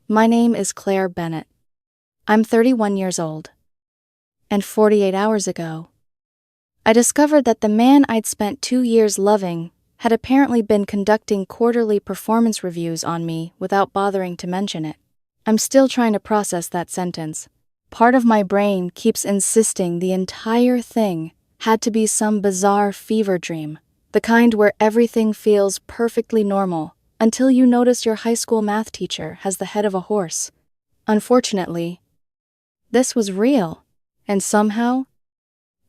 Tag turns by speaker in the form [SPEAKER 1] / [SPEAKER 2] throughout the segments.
[SPEAKER 1] My name is Claire Bennett. I'm 31 years old. And 48 hours ago, I discovered that the man I'd spent 2 years loving had apparently been conducting quarterly performance reviews on me without bothering to mention it. I'm still trying to process that sentence. Part of my brain keeps insisting the entire thing had to be some bizarre fever dream, the kind where everything feels perfectly normal until you notice your high school math teacher has the head of a horse. Unfortunately, this was real, and somehow,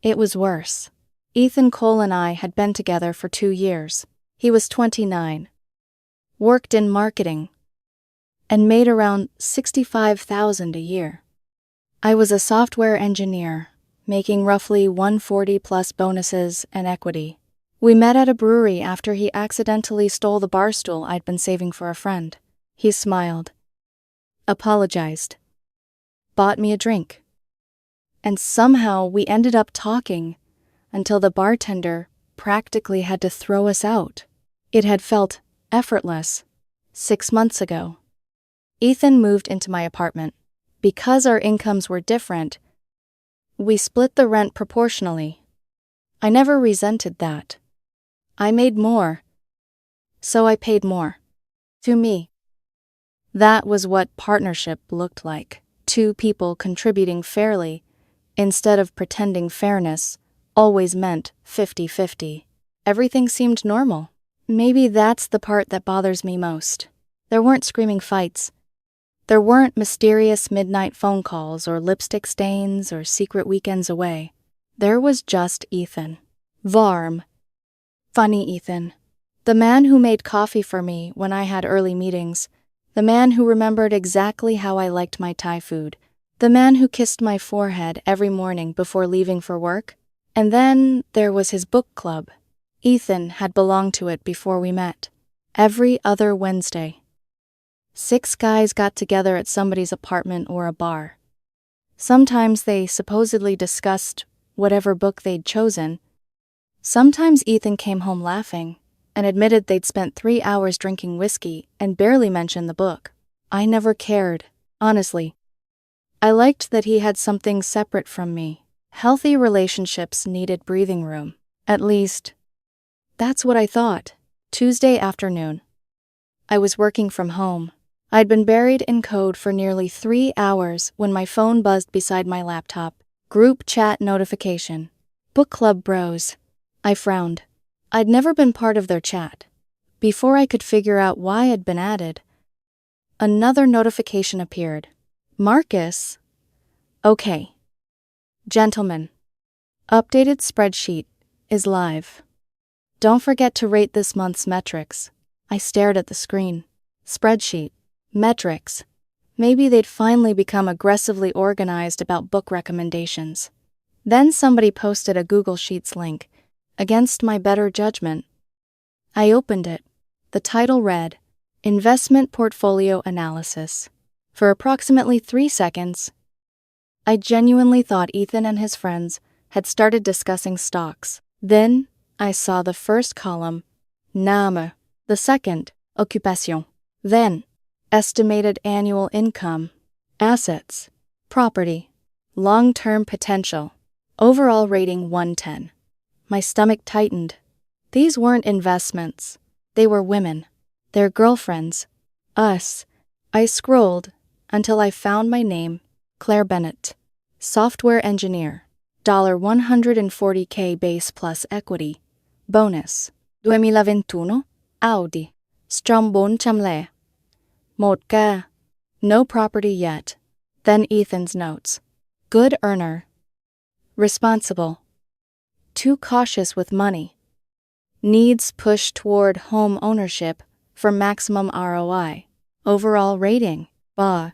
[SPEAKER 1] it was worse. Ethan Cole and I had been together for 2 years. He was 29, worked in marketing, and made around $65,000 a year. I was a software engineer, making roughly $140 plus bonuses and equity. We met at a brewery after he accidentally stole the bar stool I'd been saving for a friend. He smiled, apologized, bought me a drink, and somehow we ended up talking until the bartender practically had to throw us out. It had felt effortless 6 months ago. Ethan moved into my apartment. Because our incomes were different, we split the rent proportionally. I never resented that. I made more, so I paid more. To me, that was what partnership looked like. 2 people contributing fairly, instead of pretending fairness always meant 50-50. Everything seemed normal. Maybe that's the part that bothers me most. There weren't screaming fights. There weren't mysterious midnight phone calls or lipstick stains or secret weekends away. There was just Ethan. Varm. Funny Ethan. The man who made coffee for me when I had early meetings. The man who remembered exactly how I liked my Thai food. The man who kissed my forehead every morning before leaving for work. And then there was his book club. Ethan had belonged to it before we met. Every other Wednesday, 6 guys got together at somebody's apartment or a bar. Sometimes they supposedly discussed whatever book they'd chosen. Sometimes Ethan came home laughing and admitted they'd spent 3 hours drinking whiskey and barely mentioned the book. I never cared, honestly. I liked that he had something separate from me. Healthy relationships needed breathing room. At least, that's what I thought. Tuesday afternoon. I was working from home. I'd been buried in code for nearly 3 hours when my phone buzzed beside my laptop. Group chat notification. Book club bros. I frowned. I'd never been part of their chat. Before I could figure out why I'd been added, another notification appeared. Marcus? Okay. Gentlemen, updated spreadsheet is live. Don't forget to rate this month's metrics. I stared at the screen. Spreadsheet. Metrics. Maybe they'd finally become aggressively organized about book recommendations. Then somebody posted a Google Sheets link. Against my better judgment, I opened it. The title read, Investment Portfolio Analysis. For approximately 3 seconds, I genuinely thought Ethan and his friends had started discussing stocks. Then I saw the first column, Name. The second, Occupation. Then, estimated annual income, assets, property, long-term potential, overall rating 110. My stomach tightened. These weren't investments. They were women. Their girlfriends. Us. I scrolled until I found my name, Claire Bennett. Software engineer. $140K base plus equity. Bonus. 2021. Audi. Strombone Chamle. Motka. No property yet. Then Ethan's notes. Good earner. Responsible. Too cautious with money. Needs push toward home ownership for maximum ROI. Overall rating. Ba.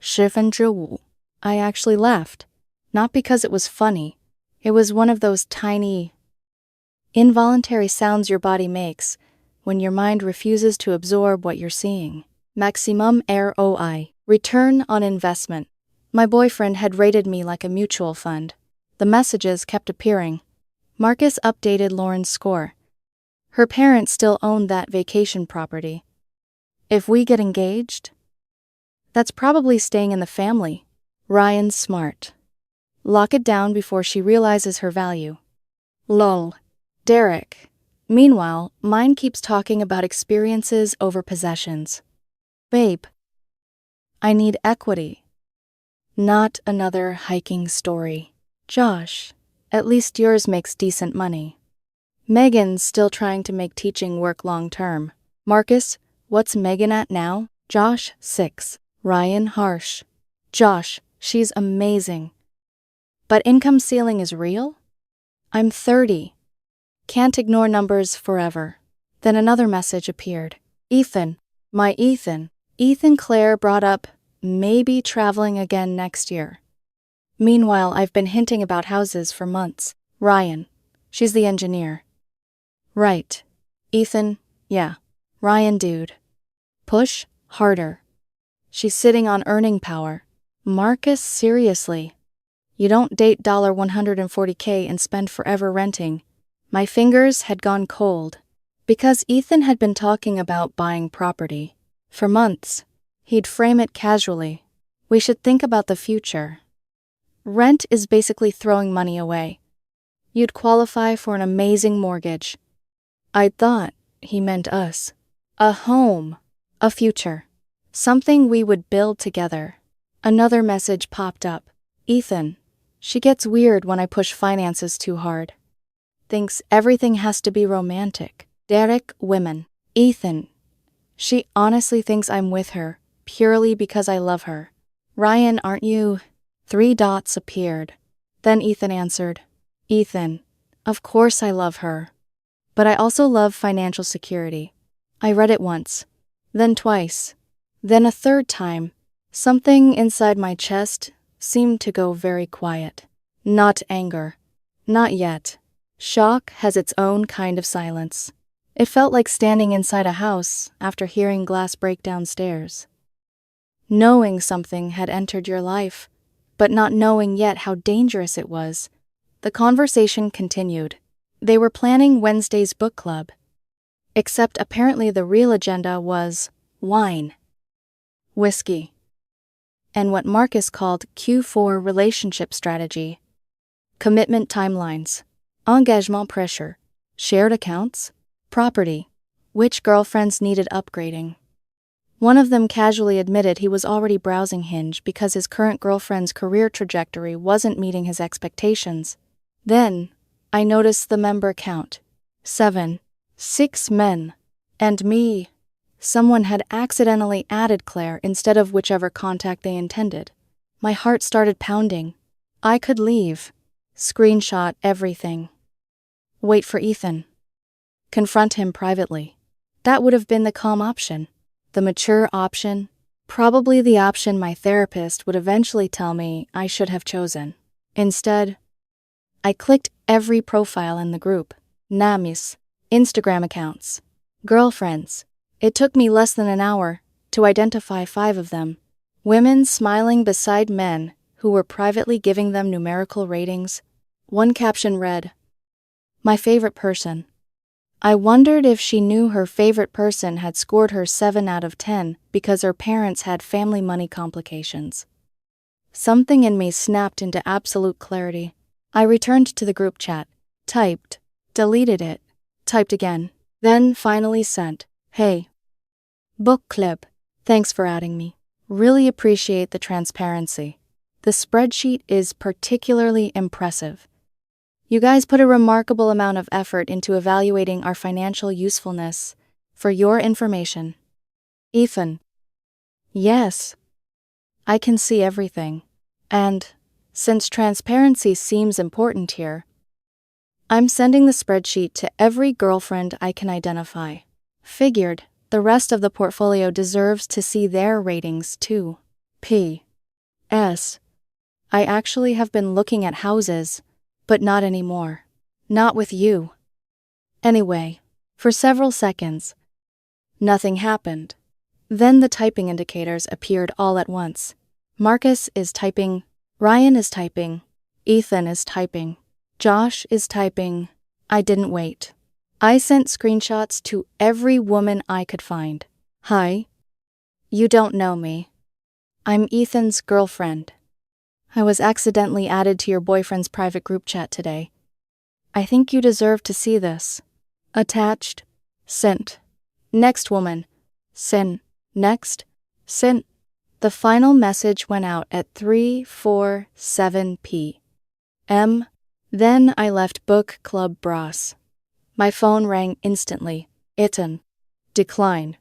[SPEAKER 1] 5%. I actually laughed. Not because it was funny. It was one of those tiny, involuntary sounds your body makes when your mind refuses to absorb what you're seeing. Maximum ROI. Return on investment. My boyfriend had rated me like a mutual fund. The messages kept appearing. Marcus updated Lauren's score. Her parents still owned that vacation property. If we get engaged? That's probably staying in the family. Ryan's smart. Lock it down before she realizes her value. Lol. Derek. Meanwhile, mine keeps talking about experiences over possessions. Babe. I need equity. Not another hiking story. Josh. At least yours makes decent money. Megan's still trying to make teaching work long term. Marcus, what's Megan at now? Josh, 6. Ryan, harsh. Josh, she's amazing. But income ceiling is real? I'm 30. Can't ignore numbers forever. Then another message appeared. Ethan. My Ethan. Ethan Claire brought up maybe traveling again next year. Meanwhile, I've been hinting about houses for months. Ryan. She's the engineer. Right. Ethan, yeah. Ryan dude. Push harder. She's sitting on earning power. Marcus, seriously. You don't date $140K and spend forever renting. My fingers had gone cold. Because Ethan had been talking about buying property. For months. He'd frame it casually. We should think about the future. Rent is basically throwing money away. You'd qualify for an amazing mortgage. I thought he meant us. A home. A future. Something we would build together. Another message popped up. Ethan. She gets weird when I push finances too hard. Thinks everything has to be romantic. Derek, women. Ethan. She honestly thinks I'm with her, purely because I love her. Ryan, aren't you? 3 dots appeared. Then Ethan answered. Ethan. Of course I love her. But I also love financial security. I read it once. Then twice. Then a third time. Something inside my chest seemed to go very quiet. Not anger. Not yet. Shock has its own kind of silence. It felt like standing inside a house after hearing glass break downstairs. Knowing something had entered your life, but not knowing yet how dangerous it was. The conversation continued. They were planning Wednesday's book club. Except apparently the real agenda was wine. Whiskey. And what Marcus called Q4 relationship strategy. Commitment timelines. Engagement pressure. Shared accounts. Property. Which girlfriends needed upgrading. One of them casually admitted he was already browsing Hinge because his current girlfriend's career trajectory wasn't meeting his expectations. Then, I noticed the member count. 7. 6 men. And me. Someone had accidentally added Claire instead of whichever contact they intended. My heart started pounding. I could leave. Screenshot everything. Wait for Ethan. Confront him privately. That would have been the calm option. The mature option. Probably the option my therapist would eventually tell me I should have chosen. Instead, I clicked every profile in the group. Namis. Instagram accounts. Girlfriends. It took me less than an hour to identify 5 of them. Women smiling beside men who were privately giving them numerical ratings. One caption read, "My favorite person." I wondered if she knew her favorite person had scored her 7 out of 10 because her parents had family money complications. Something in me snapped into absolute clarity. I returned to the group chat, typed, deleted it, typed again, then finally sent, "Hey. Book club. Thanks for adding me. Really appreciate the transparency. The spreadsheet is particularly impressive. You guys put a remarkable amount of effort into evaluating our financial usefulness. For your information." Ethan. Yes. I can see everything. And, since transparency seems important here, I'm sending the spreadsheet to every girlfriend I can identify. Figured, the rest of the portfolio deserves to see their ratings too. P.S. I actually have been looking at houses, but not anymore. Not with you. Anyway, for several seconds, nothing happened. Then the typing indicators appeared all at once. Marcus is typing, Ryan is typing, Ethan is typing, Josh is typing. I didn't wait. I sent screenshots to every woman I could find. Hi. You don't know me. I'm Ethan's girlfriend. I was accidentally added to your boyfriend's private group chat today. I think you deserve to see this. Attached. Sent. Next woman. Sin. Next. Sent. The final message went out at 3:47 p.m. Then I left book club Bras. My phone rang instantly. Ethan. Decline.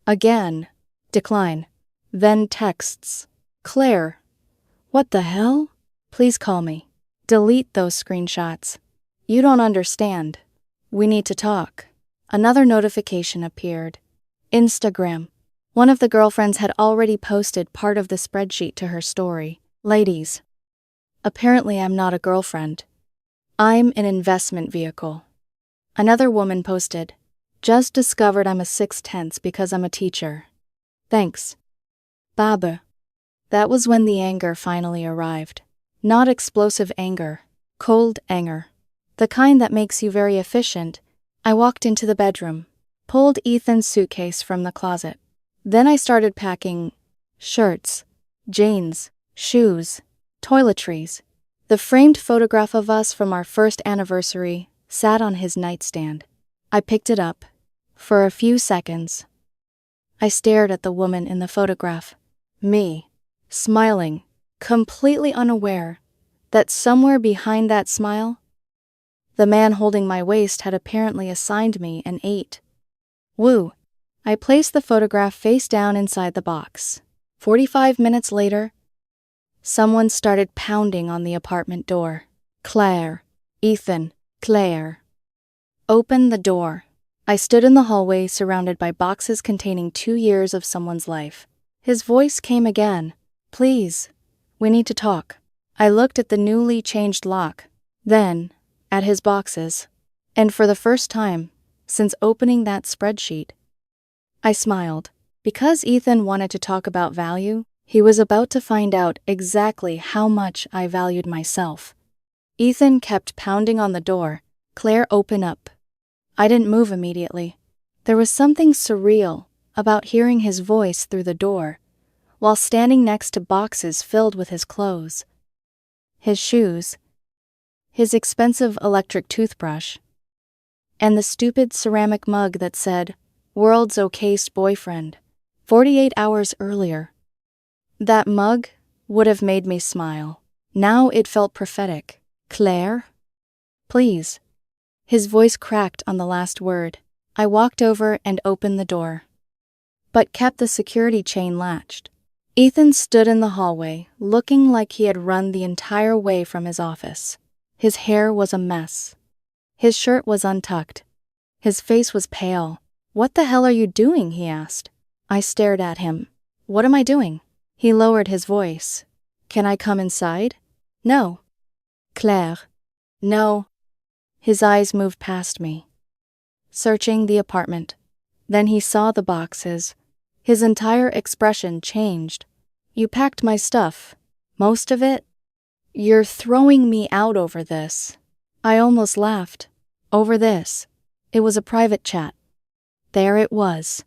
[SPEAKER 1] Again. Decline. Then texts. Claire. What the hell? Please call me. Delete those screenshots. You don't understand. We need to talk. Another notification appeared. Instagram. One of the girlfriends had already posted part of the spreadsheet to her story. Ladies. Apparently I'm not a girlfriend. I'm an investment vehicle. Another woman posted. Just discovered I'm a 6/10 because I'm a teacher. Thanks. Baba. That was when the anger finally arrived. Not explosive anger. Cold anger. The kind that makes you very efficient. I walked into the bedroom. Pulled Ethan's suitcase from the closet. Then I started packing shirts, jeans, shoes, toiletries. The framed photograph of us from our first anniversary sat on his nightstand. I picked it up. For a few seconds, I stared at the woman in the photograph. Me, smiling, completely unaware that somewhere behind that smile, the man holding my waist had apparently assigned me an 8. Woo! I placed the photograph face down inside the box. 45 minutes later, someone started pounding on the apartment door. Claire. Ethan. Claire. Open the door. I stood in the hallway surrounded by boxes containing 2 years of someone's life. His voice came again. Please, we need to talk. I looked at the newly changed lock, then at his boxes, and for the first time since opening that spreadsheet, I smiled. Because Ethan wanted to talk about value, he was about to find out exactly how much I valued myself. Ethan kept pounding on the door. Claire, open up. I didn't move immediately. There was something surreal about hearing his voice through the door, while standing next to boxes filled with his clothes, his shoes, his expensive electric toothbrush, and the stupid ceramic mug that said, World's Okayest Boyfriend, 48 hours earlier. That mug would have made me smile. Now it felt prophetic. Claire? Please. His voice cracked on the last word. I walked over and opened the door, but kept the security chain latched. Ethan stood in the hallway, looking like he had run the entire way from his office. His hair was a mess. His shirt was untucked. His face was pale. What the hell are you doing? He asked. I stared at him. What am I doing? He lowered his voice. Can I come inside? No. Claire. No. His eyes moved past me, searching the apartment. Then he saw the boxes. His entire expression changed. You packed my stuff. Most of it? You're throwing me out over this. I almost laughed. Over this. It was a private chat. There it was.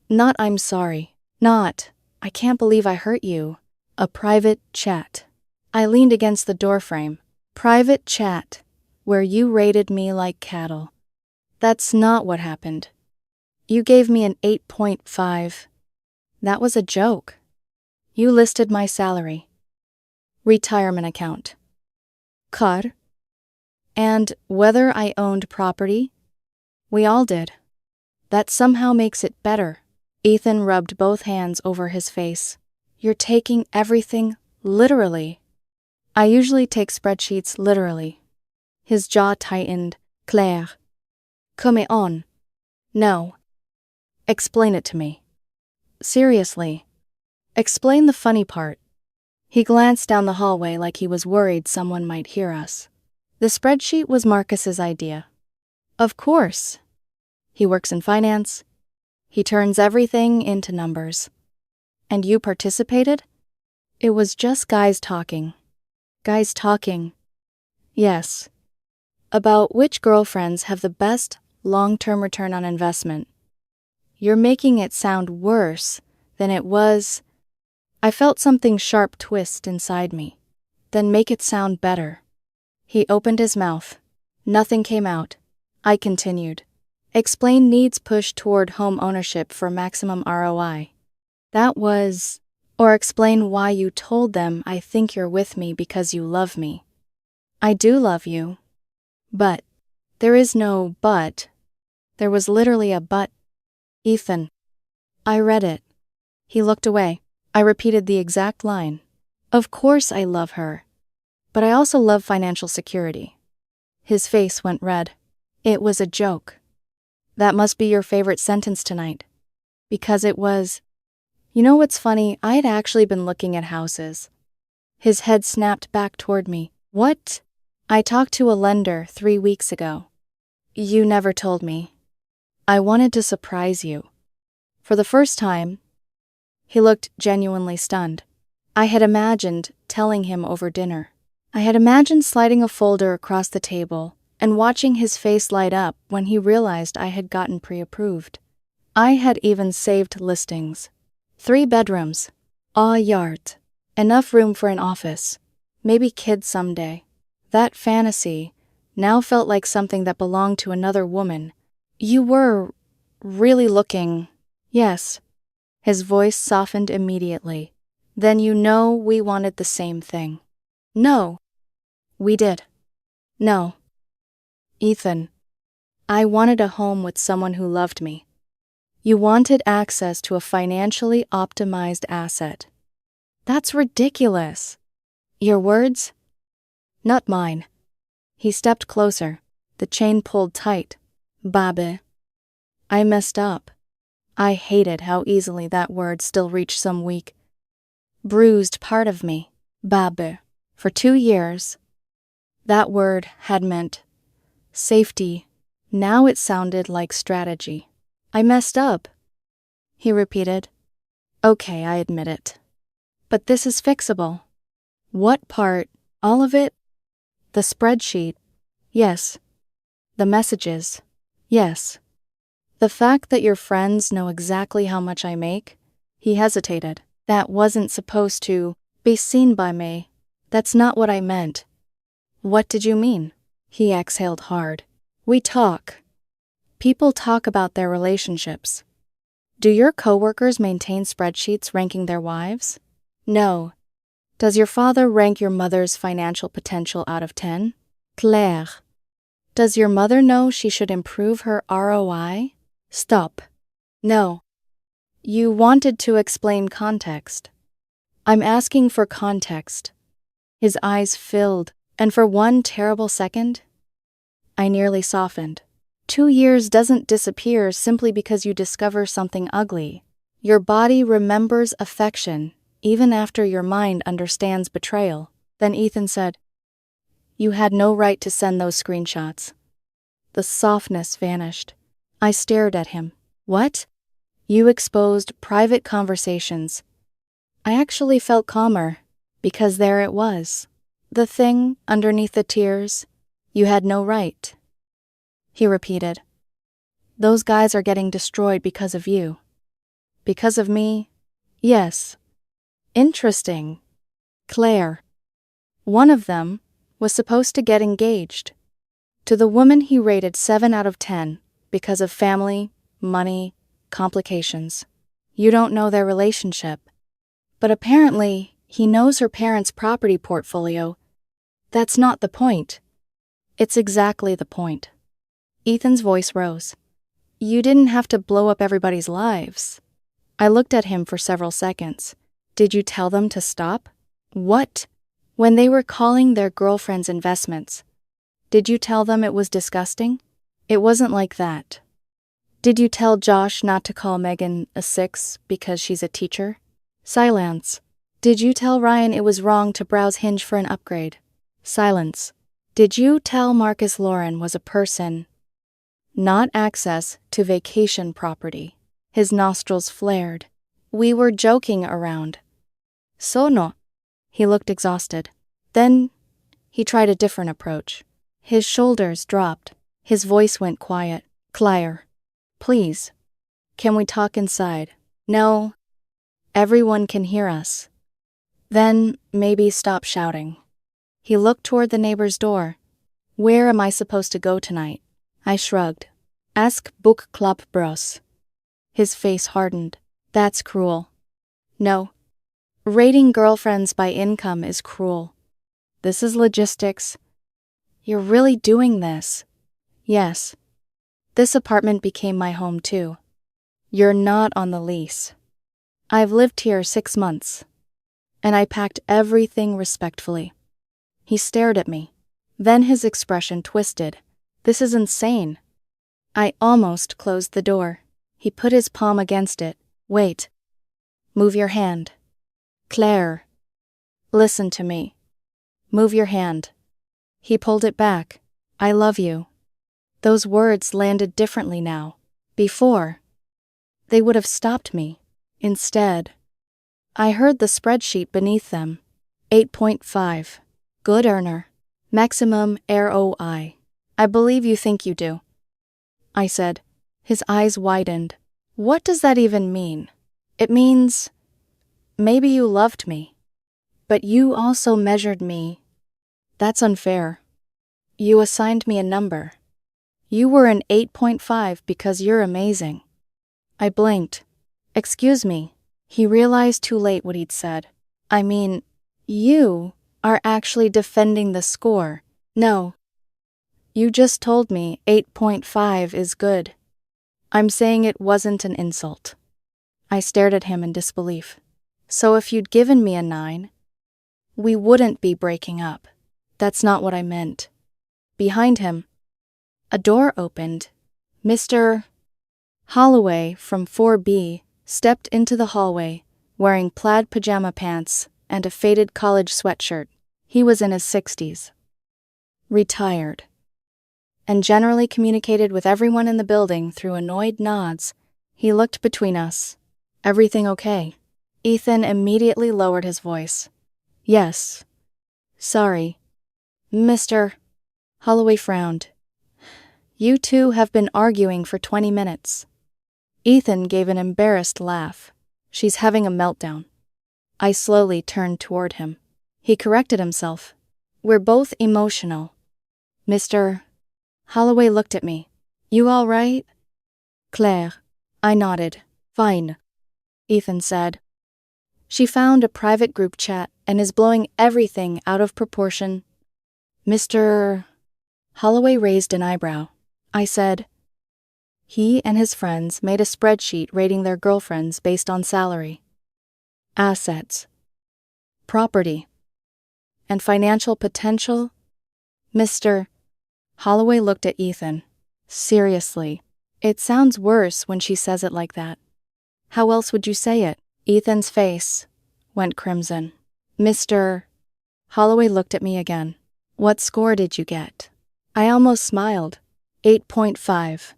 [SPEAKER 1] Not I'm sorry. Not, I can't believe I hurt you. A private chat. I leaned against the doorframe. Private chat. Where you rated me like cattle. That's not what happened. You gave me an 8.5. That was a joke. You listed my salary, retirement account, car, and whether I owned property. We all did. That somehow makes it better. Ethan rubbed both hands over his face. You're taking everything literally. I usually take spreadsheets literally. His jaw tightened. Claire. Come on. No. Explain it to me. Seriously. Explain the funny part. He glanced down the hallway like he was worried someone might hear us. The spreadsheet was Marcus's idea. Of course. He works in finance. He turns everything into numbers. And you participated? It was just guys talking. Guys talking. Yes. About which girlfriends have the best long-term return on investment. You're making it sound worse than it was. I felt something sharp twist inside me. Then make it sound better. He opened his mouth. Nothing came out. I continued. Explain needs push toward home ownership for maximum ROI. Or explain why you told them I think you're with me because you love me. I do love you. But. There is no but. There was literally a but. Ethan. I read it. He looked away. I repeated the exact line. Of course I love her. But I also love financial security. His face went red. It was a joke. That must be your favorite sentence tonight. Because it was. You know what's funny? I had actually been looking at houses. His head snapped back toward me. What? I talked to a lender 3 weeks ago. You never told me. I wanted to surprise you. For the first time, he looked genuinely stunned. I had imagined telling him over dinner. I had imagined sliding a folder across the table and watching his face light up when he realized I had gotten pre-approved. I had even saved listings. 3 bedrooms, a yard, enough room for an office, maybe kids someday. That fantasy now felt like something that belonged to another woman. You were really looking. Yes. His voice softened immediately. Then you know we wanted the same thing. No. We did. No. Ethan. I wanted a home with someone who loved me. You wanted access to a financially optimized asset. That's ridiculous. Your words? Not mine. He stepped closer. The chain pulled tight. Babe. I messed up. I hated how easily that word still reached some weak, bruised part of me. Babe. For 2 years, that word had meant safety. Now it sounded like strategy. I messed up, he repeated. Okay, I admit it. But this is fixable. What part? All of it? The spreadsheet? Yes. The messages? Yes. The fact that your friends know exactly how much I make? He hesitated. That wasn't supposed to be seen by me. That's not what I meant. What did you mean? He exhaled hard. We talk. People talk about their relationships. Do your coworkers maintain spreadsheets ranking their wives? No. Does your father rank your mother's financial potential out of 10? Claire. Does your mother know she should improve her ROI? Stop. No. You wanted to explain context. I'm asking for context. His eyes filled, and for one terrible second, I nearly softened. 2 years doesn't disappear simply because you discover something ugly. Your body remembers affection, even after your mind understands betrayal. Then Ethan said, You had no right to send those screenshots. The softness vanished. I stared at him. What? You exposed private conversations. I actually felt calmer, because there it was. The thing underneath the tears. You had no right. He repeated. Those guys are getting destroyed because of you. Because of me? Yes. Interesting. Claire. One of them was supposed to get engaged. To the woman he rated 7 out of 10 because of family, money, complications. You don't know their relationship. But apparently, he knows her parents' property portfolio. That's not the point. It's exactly the point. Ethan's voice rose. You didn't have to blow up everybody's lives. I looked at him for several seconds. Did you tell them to stop? What? When they were calling their girlfriends' investments, did you tell them it was disgusting? It wasn't like that. Did you tell Josh not to call Megan a 6 because she's a teacher? Silence. Did you tell Ryan it was wrong to browse Hinge for an upgrade? Silence. Did you tell Marcus Lauren was a person, not access to vacation property? His nostrils flared. We were joking around. Sono. He looked exhausted. Then he tried a different approach. His shoulders dropped. His voice went quiet. Claire. Please. Can we talk inside? No. Everyone can hear us. Then, maybe stop shouting. He looked toward the neighbor's door. Where am I supposed to go tonight? I shrugged. Ask Book Club Bros. His face hardened. That's cruel. No. Rating girlfriends by income is cruel. This is logistics. You're really doing this? Yes. This apartment became my home too. You're not on the lease. I've lived here 6 months. And I packed everything respectfully. He stared at me. Then his expression twisted. This is insane. I almost closed the door. He put his palm against it. Wait. Move your hand. Claire. Listen to me. Move your hand. He pulled it back. I love you. Those words landed differently now. Before, they would have stopped me. Instead, I heard the spreadsheet beneath them. 8.5. Good earner. Maximum ROI. I believe you think you do. I said. His eyes widened. What does that even mean? It means, maybe you loved me. But you also measured me. That's unfair. You assigned me a number. You were an 8.5 because you're amazing. I blinked. Excuse me. He realized too late what he'd said. I mean, you are actually defending the score. No. You just told me 8.5 is good. I'm saying it wasn't an insult. I stared at him in disbelief. So if you'd given me a 9, we wouldn't be breaking up. That's not what I meant. Behind him, a door opened. Mr. Holloway from 4B stepped into the hallway, wearing plaid pajama pants and a faded college sweatshirt. He was in his 60s. Retired. And generally communicated with everyone in the building through annoyed nods. He looked between us. Everything okay? Ethan immediately lowered his voice. Yes. Sorry. Mr. Holloway frowned. You two have been arguing for 20 minutes. Ethan gave an embarrassed laugh. She's having a meltdown. I slowly turned toward him. He corrected himself. We're both emotional. Mr. Holloway looked at me. You all right? Claire. I nodded. Fine. Ethan said. She found a private group chat and is blowing everything out of proportion. Mr. Holloway raised an eyebrow. I said. He and his friends made a spreadsheet rating their girlfriends based on salary, assets, property, and financial potential. Mr. Holloway looked at Ethan. Seriously, it sounds worse when she says it like that. How else would you say it? Ethan's face went crimson. Mr. Holloway looked at me again. What score did you get? I almost smiled. 8.5.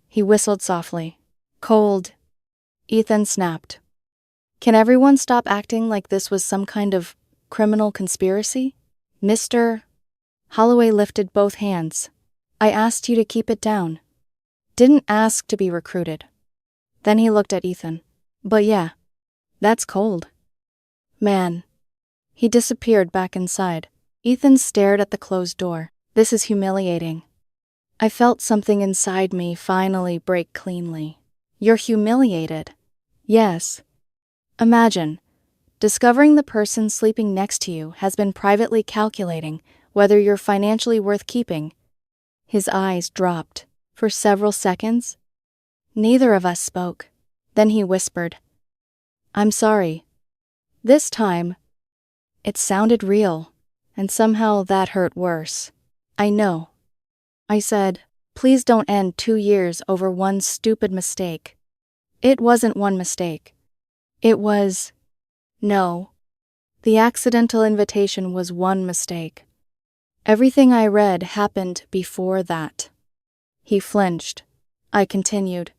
[SPEAKER 1] He whistled softly. Cold. Ethan snapped. Can everyone stop acting like this was some kind of criminal conspiracy? Mr. Holloway lifted both hands. I asked you to keep it down. Didn't ask to be recruited. Then he looked at Ethan. But yeah, that's cold. Man. He disappeared back inside. Ethan stared at the closed door. This is humiliating. I felt something inside me finally break cleanly. You're humiliated. Yes. Imagine, discovering the person sleeping next to you has been privately calculating whether you're financially worth keeping. His eyes dropped. For several seconds, neither of us spoke. Then he whispered, I'm sorry. This time, it sounded real, and somehow that hurt worse. I know. I said, please don't end 2 years over one stupid mistake. It wasn't one mistake. It was... No. The accidental invitation was one mistake. Everything I read happened before that. He flinched. I continued.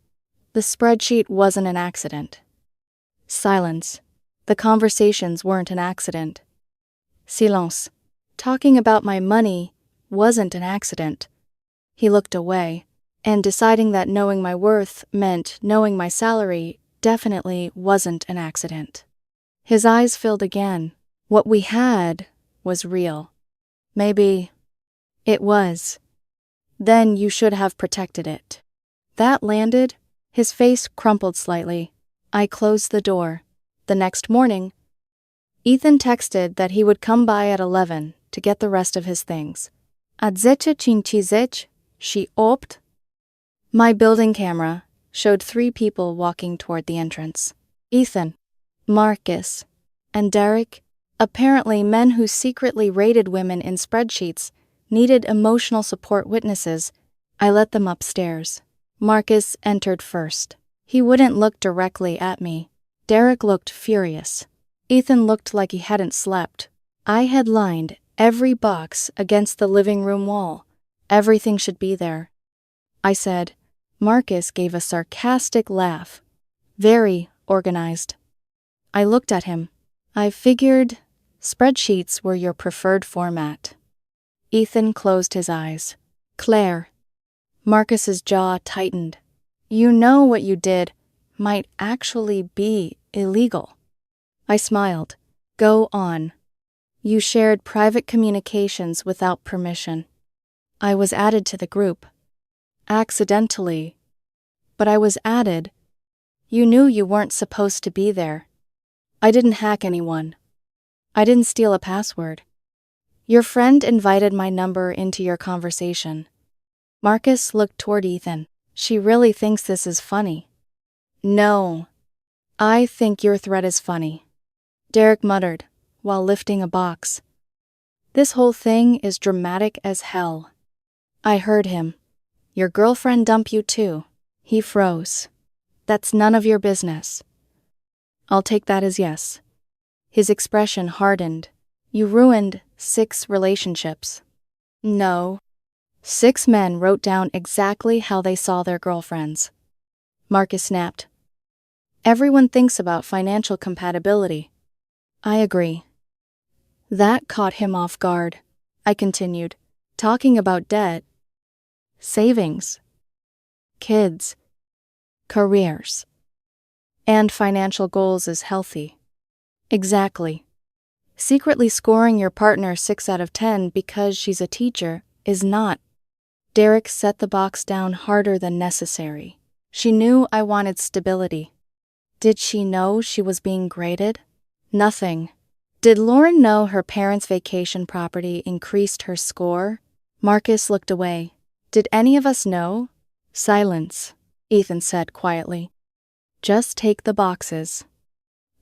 [SPEAKER 1] The spreadsheet wasn't an accident. Silence. The conversations weren't an accident. Silence. Talking about my money wasn't an accident. He looked away, and deciding that knowing my worth meant knowing my salary definitely wasn't an accident. His eyes filled again. What we had was real. Maybe it was. Then you should have protected it. That landed. His face crumpled slightly. I closed the door. The next morning, Ethan texted that he would come by at 11 to get the rest of his things. At 10:50, she opt. My building camera showed 3 people walking toward the entrance. Ethan, Marcus, and Derek, apparently men who secretly rated women in spreadsheets, needed emotional support witnesses. I let them upstairs. Marcus entered first. He wouldn't look directly at me. Derek looked furious. Ethan looked like he hadn't slept. I had lined every box against the living room wall. Everything should be there, I said. Marcus gave a sarcastic laugh. Very organized. I looked at him. I figured spreadsheets were your preferred format. Ethan closed his eyes. Claire. Marcus's jaw tightened. You know what you did might actually be illegal. I smiled. Go on. You shared private communications without permission. I was added to the group. Accidentally. But I was added. You knew you weren't supposed to be there. I didn't hack anyone. I didn't steal a password. Your friend invited my number into your conversation. Marcus looked toward Ethan. She really thinks this is funny. No. I think your threat is funny. Derek muttered, while lifting a box. This whole thing is dramatic as hell. I heard him. Your girlfriend dumped you too. He froze. That's none of your business. I'll take that as yes. His expression hardened. You ruined 6 relationships. No. 6 men wrote down exactly how they saw their girlfriends. Marcus snapped. Everyone thinks about financial compatibility. I agree. That caught him off guard. I continued, talking about debt, savings, kids, careers, and financial goals is healthy. Exactly. Secretly scoring your partner 6 out of 10 because she's a teacher is not. Derek set the box down harder than necessary. She knew I wanted stability. Did she know she was being graded? Nothing. Did Lauren know her parents' vacation property increased her score? Marcus looked away. Did any of us know? Silence, Ethan said quietly. Just take the boxes.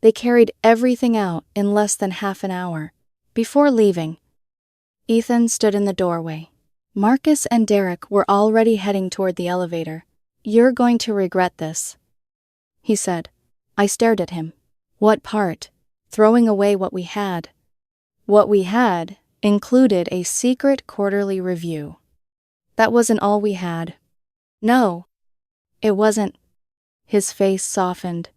[SPEAKER 1] They carried everything out in less than half an hour. Before leaving, Ethan stood in the doorway. Marcus and Derek were already heading toward the elevator. You're going to regret this, he said. I stared at him. What part? Throwing away what we had. What we had included a secret quarterly review. That wasn't all we had. No, it wasn't. His face softened.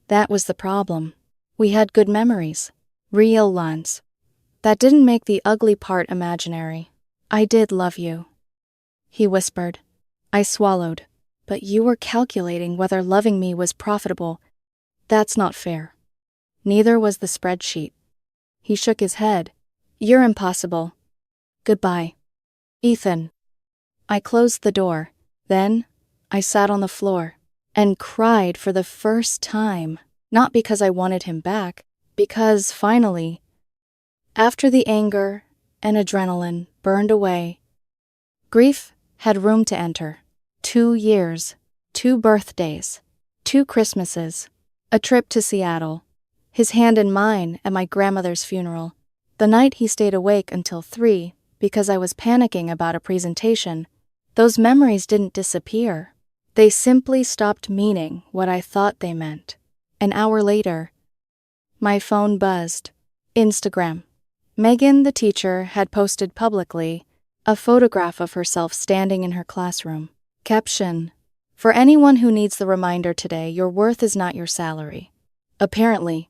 [SPEAKER 1] That was the problem. We had good memories. Real ones. That didn't make the ugly part imaginary. I did love you, he whispered. I swallowed. But you were calculating whether loving me was profitable. That's not fair. Neither was the spreadsheet. He shook his head. You're impossible. Goodbye. Ethan. I closed the door. Then, I sat on the floor and cried for the first time, not because I wanted him back, because finally, after the anger and adrenaline burned away, grief had room to enter. 2 years, 2 birthdays, 2 Christmases, a trip to Seattle, his hand in mine at my grandmother's funeral, the night he stayed awake until 3 because I was panicking about a presentation. Those memories didn't disappear. They simply stopped meaning what I thought they meant. An hour later, my phone buzzed. Instagram. Megan, the teacher, had posted publicly a photograph of herself standing in her classroom. Caption: For anyone who needs the reminder today, your worth is not your salary. Apparently,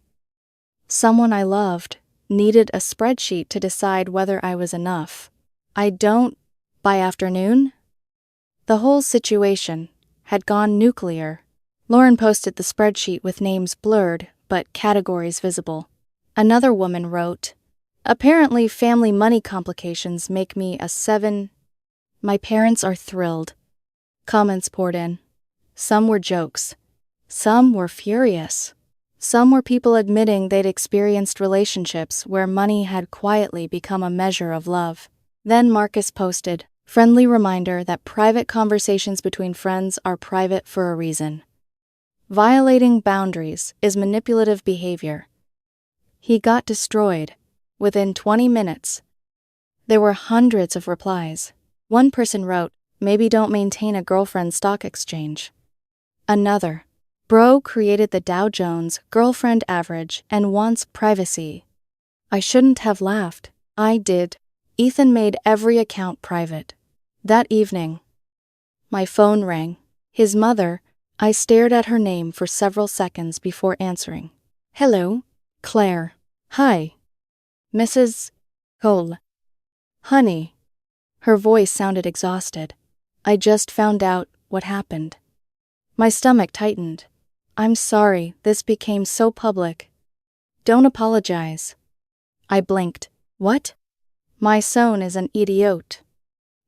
[SPEAKER 1] someone I loved needed a spreadsheet to decide whether I was enough. By afternoon, the whole situation had gone nuclear. Lauren posted the spreadsheet with names blurred, but categories visible. Another woman wrote, "Apparently family money complications make me a 7. My parents are thrilled." Comments poured in. Some were jokes. Some were furious. Some were people admitting they'd experienced relationships where money had quietly become a measure of love. Then Marcus posted, "Friendly reminder that private conversations between friends are private for a reason. Violating boundaries is manipulative behavior." He got destroyed. Within 20 minutes. There were hundreds of replies. One person wrote, "Maybe don't maintain a girlfriend stock exchange." Another, "Bro created the Dow Jones girlfriend average and wants privacy." I shouldn't have laughed. I did. Ethan made every account private. That evening, my phone rang. His mother. I stared at her name for several seconds before answering. "Hello, Claire." "Hi, Mrs. Cole." "Honey." Her voice sounded exhausted. "I just found out what happened." My stomach tightened. "I'm sorry this became so public." "Don't apologize." I blinked. "What?" "My son is an idiot."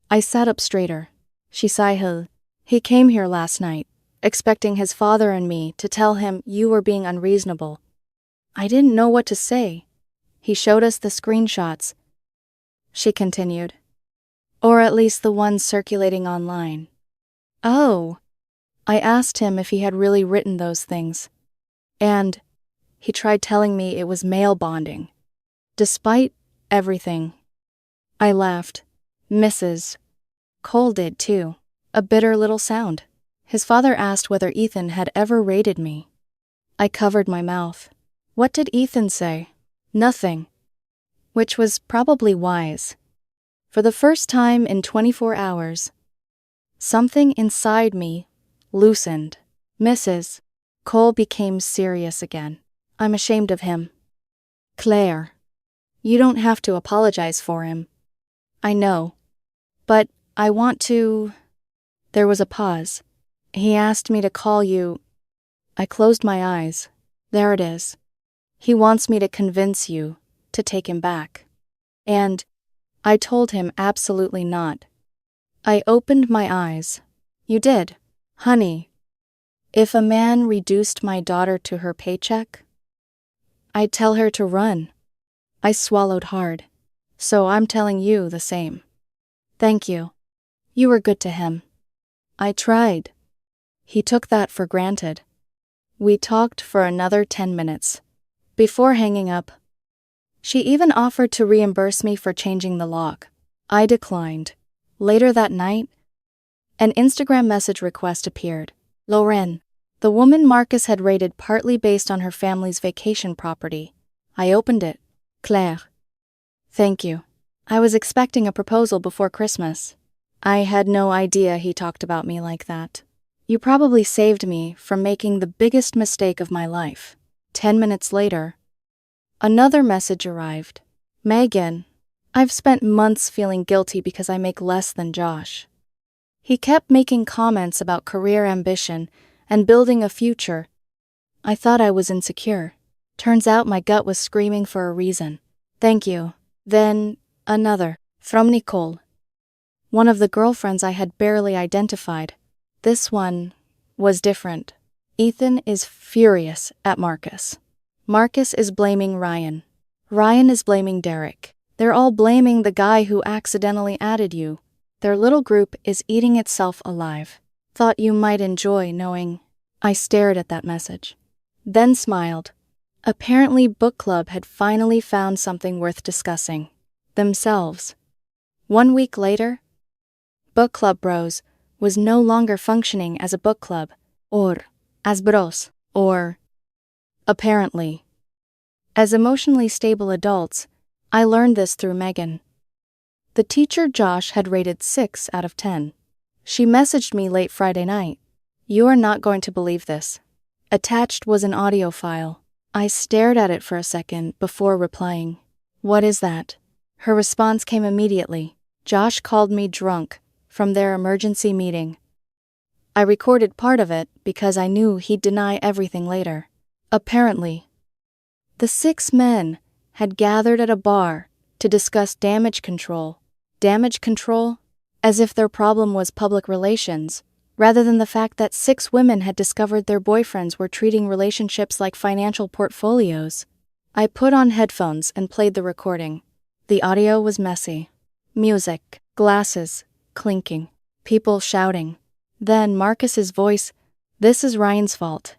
[SPEAKER 1] I sat up straighter. She sighed. "He came here last night, expecting his father and me to tell him you were being unreasonable. I didn't know what to say. He showed us the screenshots." She continued. "Or at least the ones circulating online." "Oh." I asked him if he had really written those things. And he tried telling me it was male bonding. Despite everything. I laughed. Mrs. Cole did too. A bitter little sound. His father asked whether Ethan had ever rated me. I covered my mouth. What did Ethan say? Nothing. Which was probably wise. For the first time in 24 hours, something inside me loosened. Mrs. Cole became serious again. "I'm ashamed of him." "Claire, you don't have to apologize for him." "I know. But I want to." There was a pause. "He asked me to call you." I closed my eyes. There it is. "He wants me to convince you to take him back." And I told him absolutely not. I opened my eyes. "You did, honey. If a man reduced my daughter to her paycheck, I'd tell her to run." I swallowed hard. "So I'm telling you the same." "Thank you. You were good to him." "I tried." He took that for granted. We talked for another 10 minutes. Before hanging up, she even offered to reimburse me for changing the lock. I declined. Later that night, an Instagram message request appeared. Lauren, the woman Marcus had rated partly based on her family's vacation property. I opened it. "Claire. Thank you. I was expecting a proposal before Christmas. I had no idea he talked about me like that. You probably saved me from making the biggest mistake of my life." 10 minutes later, another message arrived. "Megan, I've spent months feeling guilty because I make less than Josh. He kept making comments about career ambition and building a future. I thought I was insecure. Turns out my gut was screaming for a reason. Thank you." Then, another, from Nicole. One of the girlfriends I had barely identified. This one was different. "Ethan is furious at Marcus. Marcus is blaming Ryan. Ryan is blaming Derek. They're all blaming the guy who accidentally added you. Their little group is eating itself alive. Thought you might enjoy knowing." I stared at that message. Then smiled. Apparently book club had finally found something worth discussing. Themselves. 1 week later, Book Club Bros was no longer functioning as a book club, or as bros, or apparently. As emotionally stable adults, I learned this through Megan. The teacher Josh had rated 6 out of 10. She messaged me late Friday night. "You are not going to believe this." Attached was an audio file. I stared at it for a second before replying. "What is that?" Her response came immediately. "Josh called me drunk from their emergency meeting. I recorded part of it because I knew he'd deny everything later. Apparently, the 6 men had gathered at a bar to discuss damage control. Damage control? As if their problem was public relations, rather than the fact that 6 women had discovered their boyfriends were treating relationships like financial portfolios. I put on headphones and played the recording. The audio was messy. Music, glasses, clinking, people shouting. Then Marcus's voice, "This is Ryan's fault."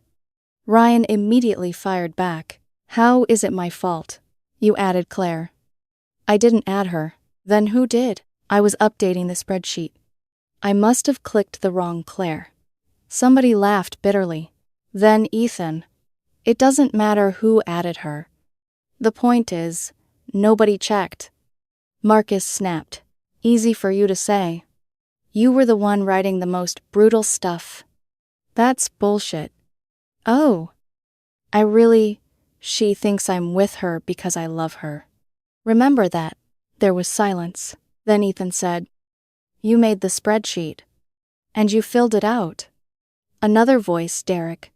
[SPEAKER 1] Ryan immediately fired back. "How is it my fault? You added Claire." "I didn't add her." "Then who did?" I was updating the spreadsheet. I must have clicked the wrong Claire. Somebody laughed bitterly. Then Ethan. "It doesn't matter who added her. The point is, nobody checked." Marcus snapped. "Easy for you to say. You were the one writing the most brutal stuff." "That's bullshit." "Oh. She thinks I'm with her because I love her." "Remember that." There was silence. Then Ethan said, "You made the spreadsheet. And you filled it out." Another voice, Derek.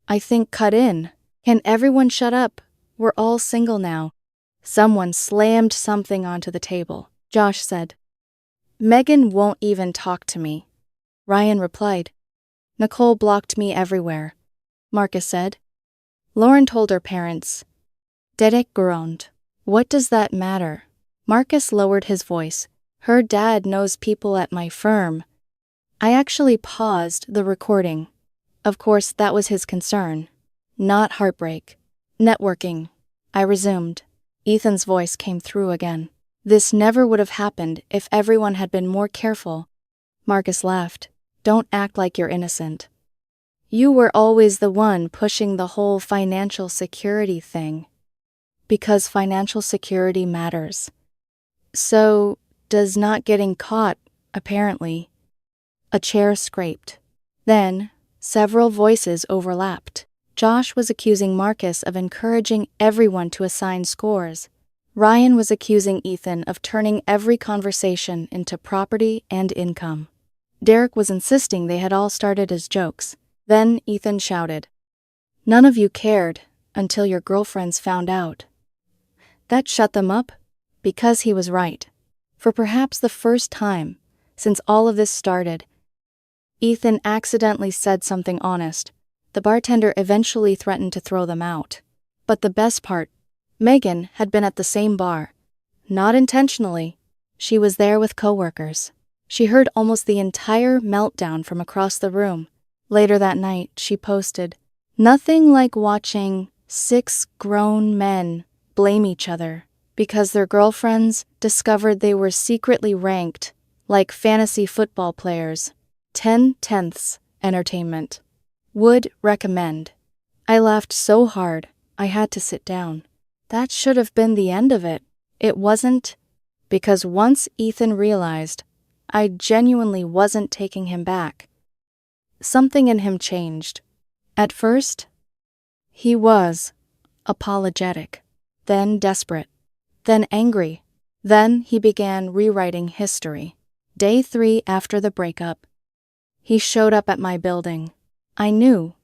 [SPEAKER 1] I think cut in. "Can everyone shut up? We're all single now." Someone slammed something onto the table. Josh said, "Megan won't even talk to me." Ryan replied, "Nicole blocked me everywhere." Marcus said, "Lauren told her parents." Derek groaned. "What does that matter?" Marcus lowered his voice. "Her dad knows people at my firm." I actually paused the recording. Of course, that was his concern. Not heartbreak. Networking. I resumed. Ethan's voice came through again. "This never would have happened if everyone had been more careful." Marcus laughed. "Don't act like you're innocent. You were always the one pushing the whole financial security thing. Because financial security matters. So, does not getting caught, apparently." A chair scraped. Then, several voices overlapped. Josh was accusing Marcus of encouraging everyone to assign scores. Ryan was accusing Ethan of turning every conversation into property and income. Derek was insisting they had all started as jokes. Then Ethan shouted, "None of you cared until your girlfriends found out." That shut them up, because he was right. For perhaps the first time since all of this started, Ethan accidentally said something honest. The bartender eventually threatened to throw them out. But the best part, Megan had been at the same bar. Not intentionally. She was there with coworkers. She heard almost the entire meltdown from across the room. Later that night, she posted, "Nothing like watching 6 grown men blame each other because their girlfriends discovered they were secretly ranked like fantasy football players. 10/10 entertainment. Would recommend." I laughed so hard, I had to sit down. That should have been the end of it. It wasn't, because once Ethan realized I genuinely wasn't taking him back, something in him changed. At first, he was apologetic, then desperate, then angry. Then he began rewriting history. Day 3 after the breakup, he showed up at my building. I knew,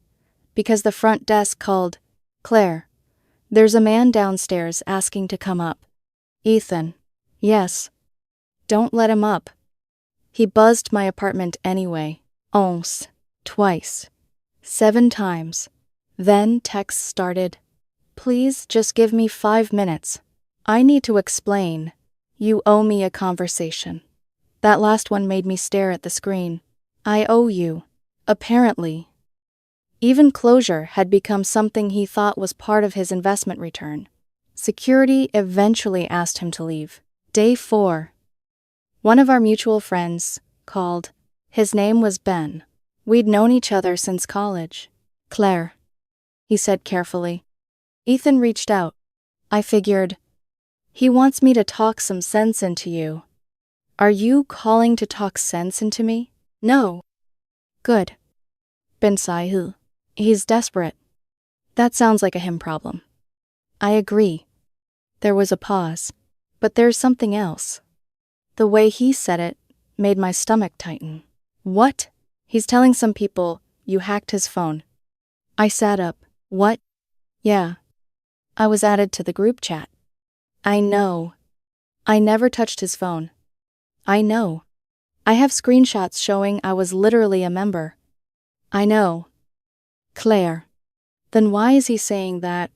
[SPEAKER 1] because the front desk called, "Claire, there's a man downstairs asking to come up." "Ethan." "Yes." "Don't let him up." He buzzed my apartment anyway. Once. Twice. 7 times. Then texts started. "Please just give me 5 minutes. I need to explain. You owe me a conversation." That last one made me stare at the screen. I owe you. Apparently. Even closure had become something he thought was part of his investment return. Security eventually asked him to leave. Day 4. One of our mutual friends called. His name was Ben. We'd known each other since college. "Claire," he said carefully. "Ethan reached out. I figured, he wants me to talk some sense into you." "Are you calling to talk sense into me?" "No." "Good." Ben sighed. "He's desperate." That sounds like a him problem. I agree. There was a pause. But there's something else. The way he said it made my stomach tighten. "What?" He's telling some people you hacked his phone. I sat up. What? Yeah. I was added to the group chat. I know. I never touched his phone. I know. I have screenshots showing I was literally a member. I know. Claire. Then why is he saying that?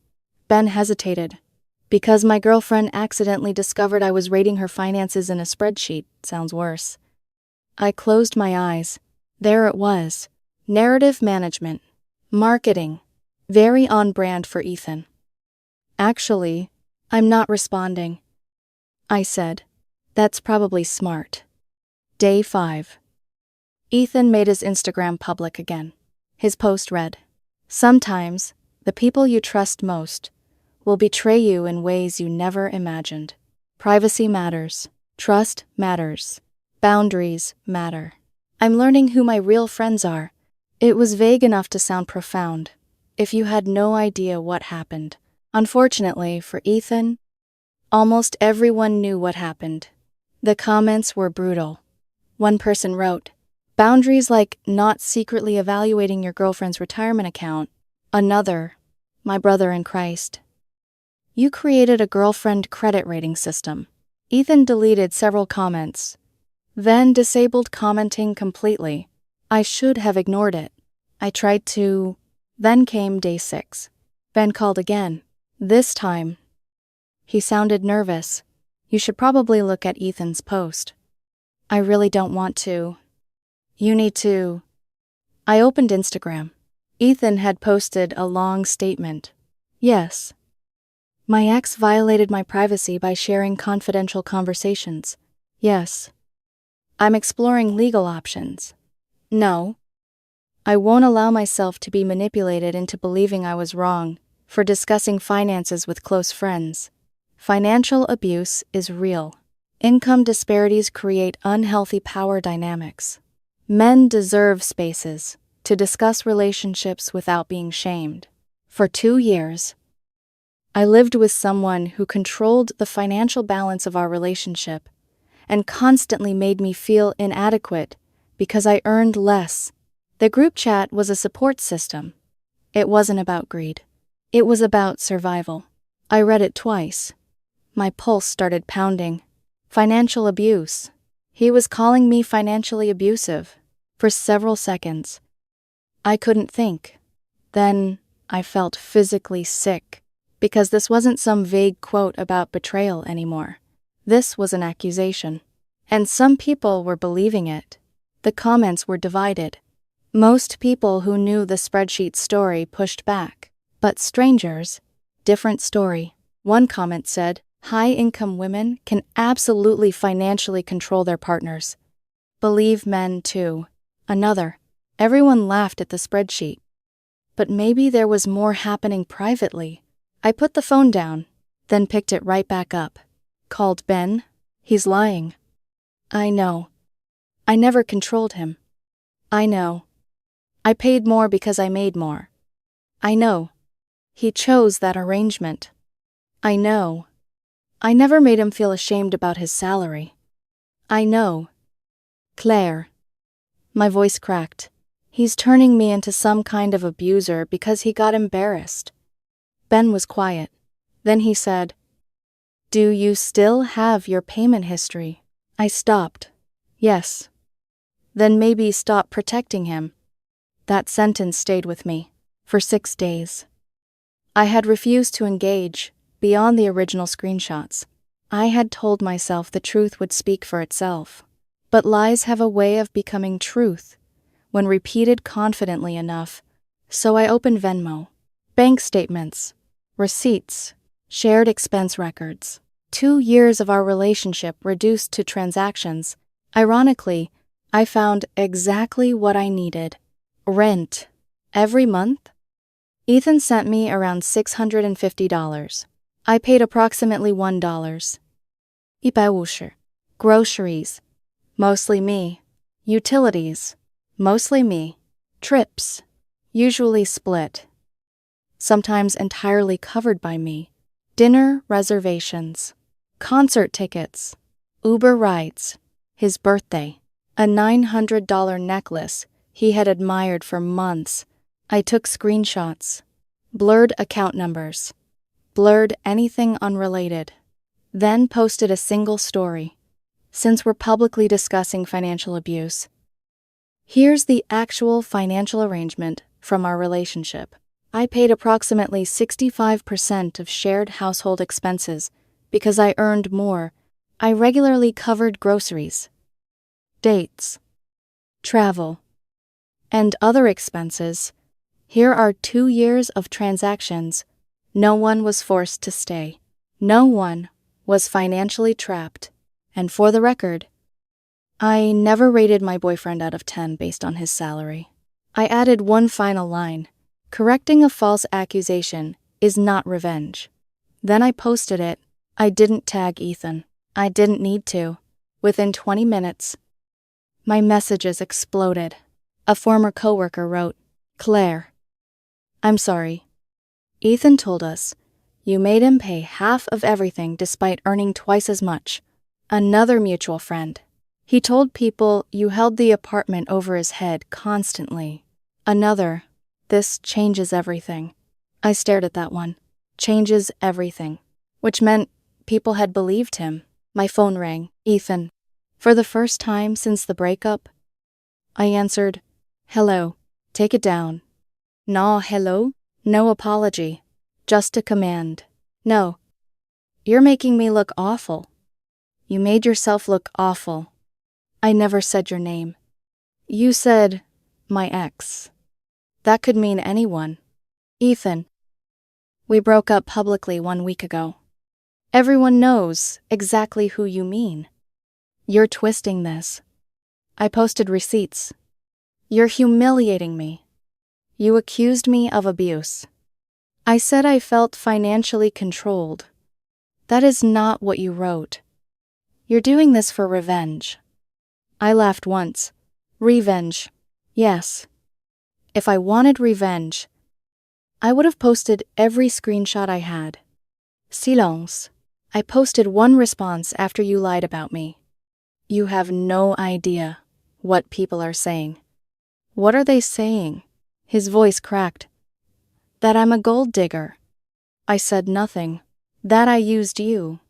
[SPEAKER 1] Ben hesitated. Because my girlfriend accidentally discovered I was rating her finances in a spreadsheet. Sounds worse. I closed my eyes. There it was. Narrative management. Marketing. Very on brand for Ethan. Actually, I'm not responding. I said. That's probably smart. Day 5. Ethan made his Instagram public again. His post read, "Sometimes, the people you trust most will betray you in ways you never imagined. Privacy matters. Trust matters. Boundaries matter. I'm learning who my real friends are." It was vague enough to sound profound, if you had no idea what happened. Unfortunately for Ethan, almost everyone knew what happened. The comments were brutal. One person wrote, "Boundaries like not secretly evaluating your girlfriend's retirement account." Another, "My brother in Christ. You created a girlfriend credit rating system." Ethan deleted several comments, then disabled commenting completely. I should have ignored it. I tried to. Then came day 6. Ben called again. This time, he sounded nervous. "You should probably look at Ethan's post." "I really don't want to." "You need to." I opened Instagram. Ethan had posted a long statement. "Yes. My ex violated my privacy by sharing confidential conversations. Yes. I'm exploring legal options. No. I won't allow myself to be manipulated into believing I was wrong for discussing finances with close friends. Financial abuse is real. Income disparities create unhealthy power dynamics. Men deserve spaces to discuss relationships without being shamed. For 2 years, I lived with someone who controlled the financial balance of our relationship and constantly made me feel inadequate because I earned less. The group chat was a support system. It wasn't about greed. It was about survival. I read it twice. My pulse started pounding. Financial abuse. He was calling me financially abusive. For several seconds, I couldn't think. Then I felt physically sick, because this wasn't some vague quote about betrayal anymore. This was an accusation. And some people were believing it. The comments were divided. Most people who knew the spreadsheet story pushed back. But strangers, different story. One comment said, "High-income women can absolutely financially control their partners. Believe men too." Another, "Everyone laughed at the spreadsheet. But maybe there was more happening privately." I put the phone down, then picked it right back up. Called Ben. "He's lying." "I know. I never controlled him." "I know. I paid more because I made more." "I know. He chose that arrangement." "I know. I never made him feel ashamed about his salary." "I know." "Claire." My voice cracked. "He's turning me into some kind of abuser because he got embarrassed." Ben was quiet. Then he said, "Do you still have your payment history?" I stopped. "Yes." "Then maybe stop protecting him." That sentence stayed with me for 6 days. I had refused to engage beyond the original screenshots. I had told myself the truth would speak for itself. But lies have a way of becoming truth when repeated confidently enough. So I opened Venmo. Bank statements, receipts, shared expense records. 2 years of our relationship reduced to transactions. Ironically, I found exactly what I needed. Rent. Every month? Ethan sent me around $650. I paid approximately $1. 150. Groceries. Mostly me. Utilities. Mostly me. Trips. Usually split. Sometimes entirely covered by me. Dinner reservations. Concert tickets. Uber rides. His birthday. A $900 necklace he had admired for months. I took screenshots, blurred account numbers, blurred anything unrelated, then posted a single story. Since we're publicly discussing financial abuse, here's the actual financial arrangement from our relationship. I paid approximately 65% of shared household expenses because I earned more. I regularly covered groceries, dates, travel, and other expenses. Here are 2 years of transactions. No one was forced to stay. No one was financially trapped. And for the record, I never rated my boyfriend out of 10 based on his salary. I added one final line. Correcting a false accusation is not revenge. Then I posted it. I didn't tag Ethan. I didn't need to. Within 20 minutes, my messages exploded. A former coworker wrote, "Claire, I'm sorry. Ethan told us you made him pay half of everything despite earning twice as much." Another mutual friend. He told people you held the apartment over his head constantly. Another. This changes everything. I stared at that one. Changes everything. Which meant people had believed him. My phone rang. Ethan. For the first time since the breakup, I answered, "Hello. Take it down." "Nah, hello? No apology. Just a command." "No. You're making me look awful." "You made yourself look awful." "I never said your name." "You said, my ex." That could mean anyone. "Ethan, we broke up publicly 1 week ago. Everyone knows exactly who you mean." "You're twisting this." "I posted receipts." "You're humiliating me." "You accused me of abuse." "I said I felt financially controlled." "That is not what you wrote. You're doing this for revenge." I laughed once. "Revenge. Yes. If I wanted revenge, I would have posted every screenshot I had." Silence. "I posted one response after you lied about me." "You have no idea what people are saying." "What are they saying?" His voice cracked. "That I'm a gold digger." I said nothing. "That I used you."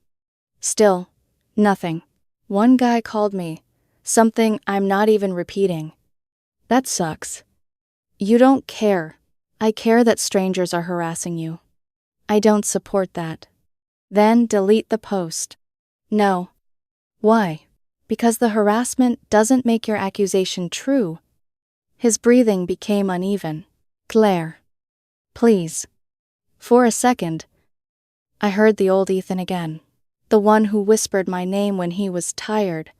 [SPEAKER 1] Still, nothing. One guy called me, something I'm not even repeating. "That sucks." "You don't care." "I care that strangers are harassing you." "I don't support that." "Then delete the post." "No." "Why?" "Because the harassment doesn't make your accusation true." His breathing became uneven. "Claire, please." For a second, I heard the old Ethan again. The one who whispered my name when he was tired.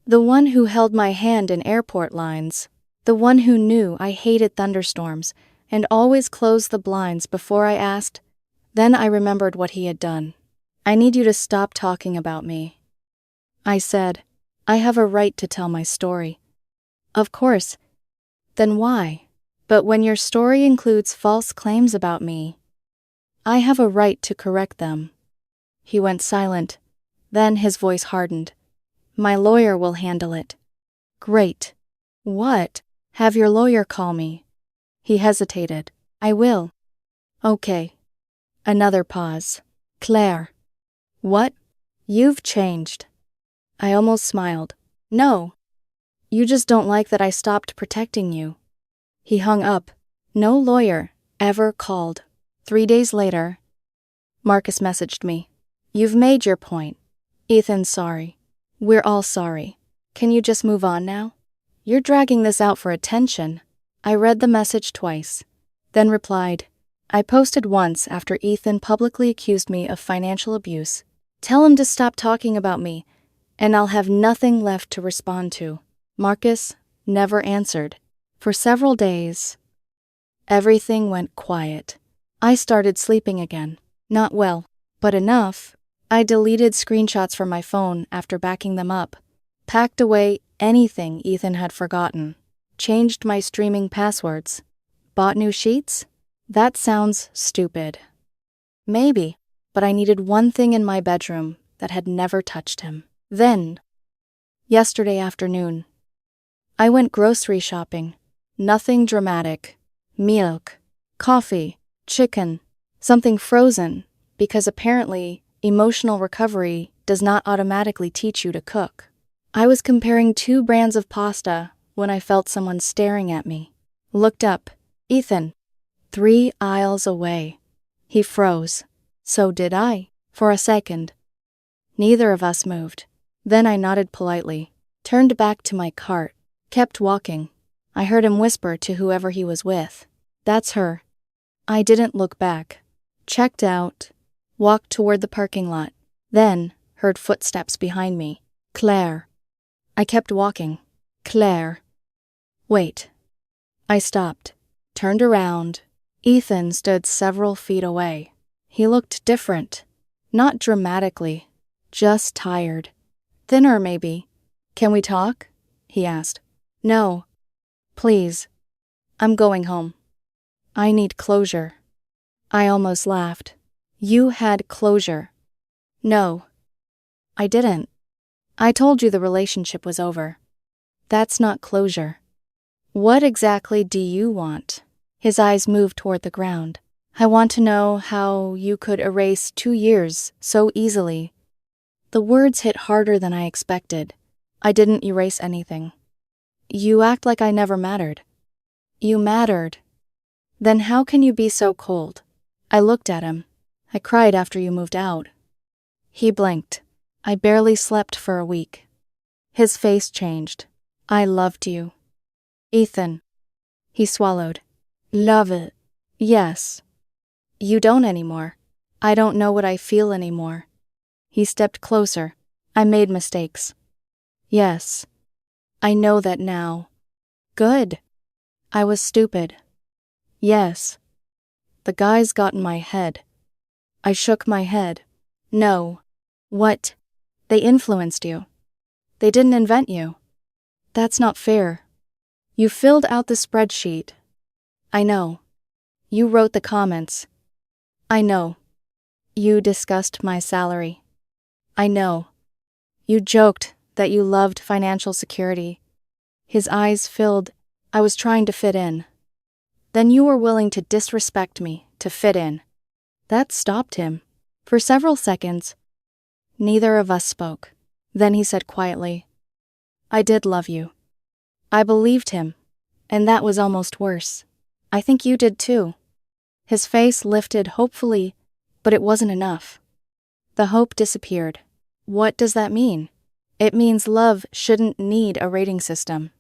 [SPEAKER 1] The one who held my hand in airport lines. The one who knew I hated thunderstorms and always closed the blinds before I asked. Then I remembered what he had done. "I need you to stop talking about me." I said, "I have a right to tell my story." "Of course." "Then why?" "But when your story includes false claims about me, I have a right to correct them." He went silent. Then his voice hardened. "My lawyer will handle it." "Great." "What?" "Have your lawyer call me." He hesitated. "I will." "Okay." Another pause. "Claire." "What?" "You've changed." I almost smiled. "No. You just don't like that I stopped protecting you." He hung up. No lawyer ever called. 3 days later, Marcus messaged me. "You've made your point. Ethan's sorry. We're all sorry. Can you just move on now? You're dragging this out for attention." I read the message twice, then replied, "I posted once after Ethan publicly accused me of financial abuse. Tell him to stop talking about me, and I'll have nothing left to respond to." Marcus never answered. For several days, everything went quiet. I started sleeping again. Not well, but enough. I deleted screenshots from my phone after backing them up, packed away anything Ethan had forgotten, changed my streaming passwords, bought new sheets? That sounds stupid. Maybe, but I needed one thing in my bedroom that had never touched him. Then, yesterday afternoon, I went grocery shopping. Nothing dramatic. Milk, coffee, chicken, something frozen, because apparently emotional recovery does not automatically teach you to cook. I was comparing 2 brands of pasta when I felt someone staring at me. Looked up. Ethan. 3 aisles away. He froze. So did I, for a second. Neither of us moved. Then I nodded politely, turned back to my cart, kept walking. I heard him whisper to whoever he was with. That's her. I didn't look back. Checked out. Walked toward the parking lot. Then heard footsteps behind me. Claire. I kept walking. Claire. Wait. I stopped. Turned around. Ethan stood several feet away. He looked different. Not dramatically. Just tired. Thinner, maybe. Can we talk? He asked. No. Please. I'm going home. I need closure. I almost laughed. You had closure. No. I didn't. I told you the relationship was over. That's not closure. What exactly do you want? His eyes moved toward the ground. I want to know how you could erase 2 years so easily. The words hit harder than I expected. I didn't erase anything. You act like I never mattered. You mattered. Then how can you be so cold? I looked at him. I cried after you moved out. He blinked. I barely slept for a week. His face changed. I loved you. Ethan. He swallowed. Love it. Yes. You don't anymore. I don't know what I feel anymore. He stepped closer. I made mistakes. Yes. I know that now. Good. I was stupid. Yes. The guys got in my head. I shook my head. No. What? They influenced you. They didn't invent you. That's not fair. You filled out the spreadsheet. I know. You wrote the comments. I know. You discussed my salary. I know. You joked that you loved financial security. His eyes filled. I was trying to fit in. Then you were willing to disrespect me to fit in. That stopped him. For several seconds, neither of us spoke. Then he said quietly, I did love you. I believed him, and that was almost worse. I think you did too. His face lifted hopefully, but it wasn't enough. The hope disappeared. What does that mean? It means love shouldn't need a rating system.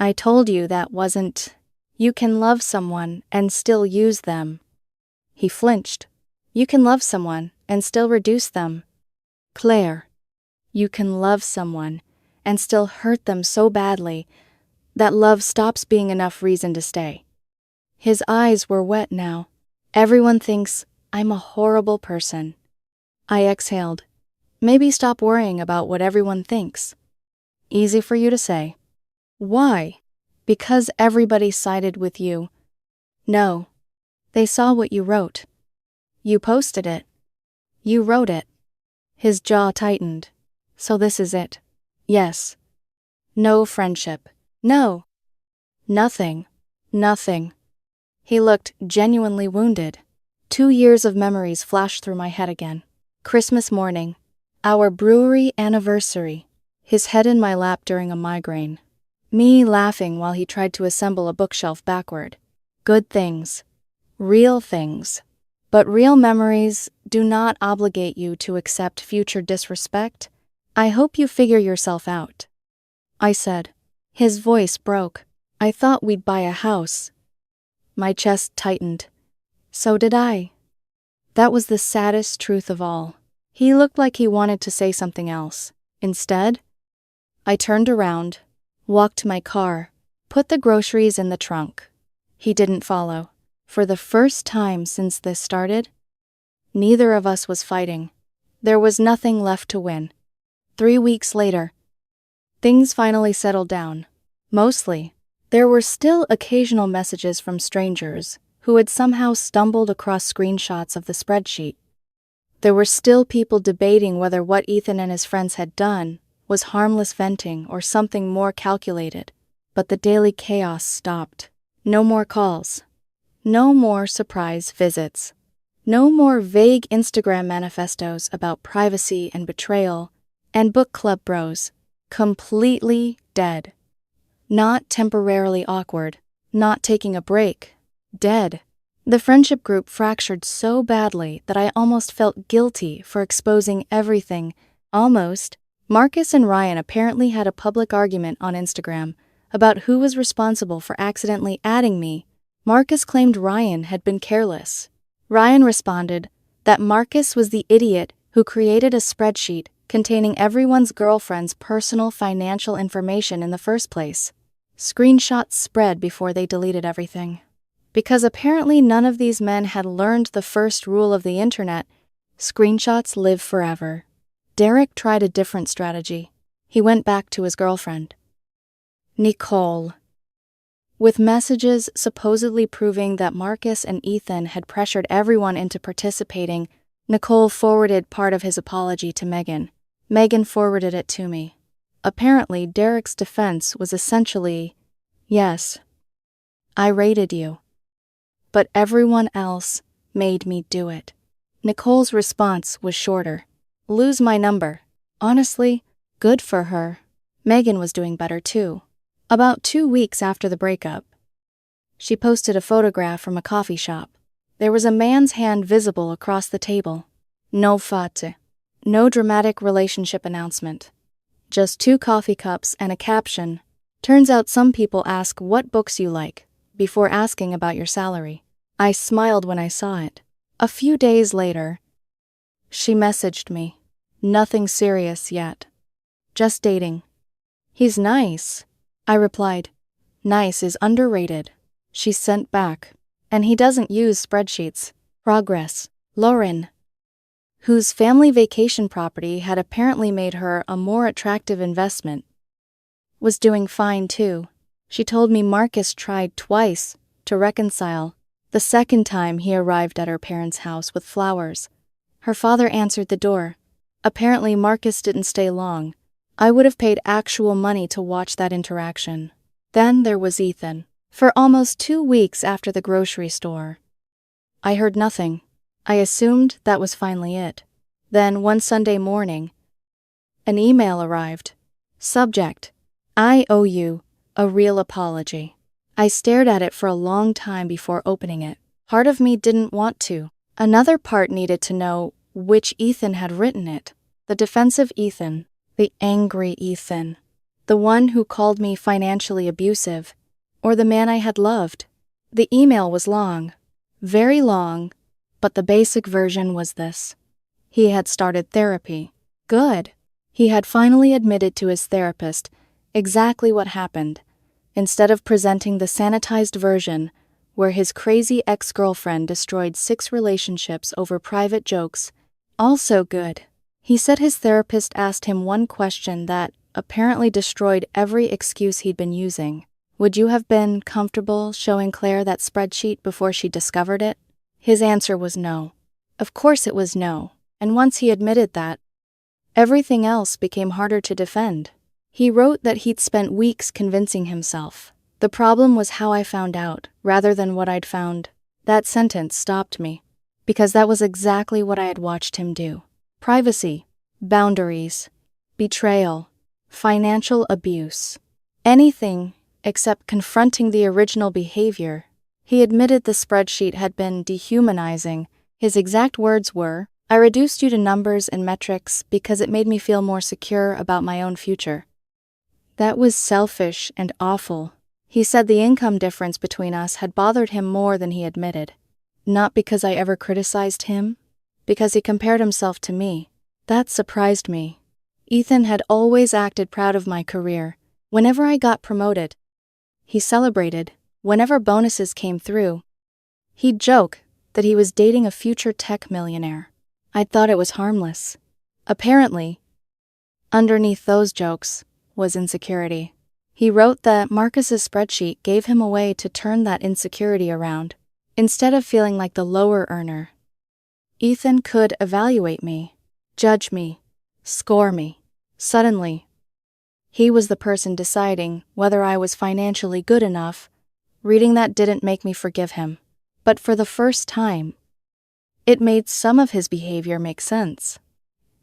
[SPEAKER 1] I told you that wasn't. You can love someone and still use them. He flinched. You can love someone and still reduce them. Claire, you can love someone and still hurt them so badly that love stops being enough reason to stay. His eyes were wet now. Everyone thinks I'm a horrible person. I exhaled. Maybe stop worrying about what everyone thinks. Easy for you to say. Why? Because everybody sided with you. No. They saw what you wrote. You posted it. You wrote it. His jaw tightened. So this is it. Yes. No friendship. No. Nothing. Nothing. He looked genuinely wounded. 2 years of memories flashed through my head again. Christmas morning. Our brewery anniversary. His head in my lap during a migraine. Me laughing while he tried to assemble a bookshelf backward. Good things. Real things. But real memories do not obligate you to accept future disrespect. I hope you figure yourself out. I said. His voice broke. I thought we'd buy a house. My chest tightened. So did I. That was the saddest truth of all. He looked like he wanted to say something else. Instead, I turned around, walked to my car, put the groceries in the trunk. He didn't follow. For the first time since this started, neither of us was fighting. There was nothing left to win. 3 weeks later, things finally settled down. Mostly, there were still occasional messages from strangers who had somehow stumbled across screenshots of the spreadsheet. There were still people debating whether what Ethan and his friends had done was harmless venting or something more calculated. but the daily chaos stopped. No more calls. No more surprise visits. No more vague Instagram manifestos about privacy and betrayal and book club bros. Completely dead. Not temporarily awkward. Not taking a break. Dead. The friendship group fractured so badly that I almost felt guilty for exposing everything. Almost. Marcus and Ryan apparently had a public argument on Instagram about who was responsible for accidentally adding me. Marcus claimed Ryan had been careless. Ryan responded that Marcus was the idiot who created a spreadsheet containing everyone's girlfriend's personal financial information in the first place. Screenshots spread before they deleted everything. Because apparently none of these men had learned the first rule of the internet, screenshots live forever. Derek tried a different strategy. He went back to his girlfriend, Nicole, with messages supposedly proving that Marcus and Ethan had pressured everyone into participating. Nicole forwarded part of his apology to Megan. Megan forwarded it to me. Apparently, Derek's defense was essentially, yes, I rated you, but everyone else made me do it. Nicole's response was shorter. Lose my number. Honestly, good for her. Megan was doing better too. About 2 weeks after the breakup, she posted a photograph from a coffee shop. There was a man's hand visible across the table. No fate. No dramatic relationship announcement. Just 2 coffee cups and a caption. Turns out some people ask what books you like before asking about your salary. I smiled when I saw it. A few days later, she messaged me. Nothing serious yet. Just dating. He's nice. I replied. Nice is underrated. She sent back. And he doesn't use spreadsheets. Progress. Lauren, whose family vacation property had apparently made her a more attractive investment, was doing fine too. She told me Marcus tried twice to reconcile. The second time he arrived at her parents' house with flowers. Her father answered the door. Apparently Marcus didn't stay long. I would have paid actual money to watch that interaction. Then there was Ethan. For almost 2 weeks after the grocery store, I heard nothing. I assumed that was finally it. Then one Sunday morning, an email arrived. Subject: I owe you a real apology. I stared at it for a long time before opening it. Part of me didn't want to. Another part needed to know which Ethan had written it. The defensive Ethan, the angry Ethan, the one who called me financially abusive, or the man I had loved. The email was long, very long, but the basic version was this. He had started therapy. Good. He had finally admitted to his therapist exactly what happened, instead of presenting the sanitized version where his crazy ex-girlfriend destroyed 6 relationships over private jokes. Also good. He said his therapist asked him one question that apparently destroyed every excuse he'd been using. Would you have been comfortable showing Claire that spreadsheet before she discovered it? His answer was no. Of course it was no, and once he admitted that, everything else became harder to defend. He wrote that he'd spent weeks convincing himself. The problem was how I found out, rather than what I'd found. That sentence stopped me, because that was exactly what I had watched him do. Privacy, boundaries, betrayal, financial abuse. Anything except confronting the original behavior. He admitted the spreadsheet had been dehumanizing. His exact words were, I reduced you to numbers and metrics because it made me feel more secure about my own future. That was selfish and awful. He said the income difference between us had bothered him more than he admitted. Not because I ever criticized him, because he compared himself to me. That surprised me. Ethan had always acted proud of my career. Whenever I got promoted, he celebrated. Whenever bonuses came through, he'd joke that he was dating a future tech millionaire. I thought it was harmless. Apparently, underneath those jokes was insecurity. He wrote that Marcus's spreadsheet gave him a way to turn that insecurity around. Instead of feeling like the lower earner, Ethan could evaluate me, judge me, score me. Suddenly, He was the person deciding whether I was financially good enough. Reading that didn't make me forgive him. But for the first time, it made some of his behavior make sense.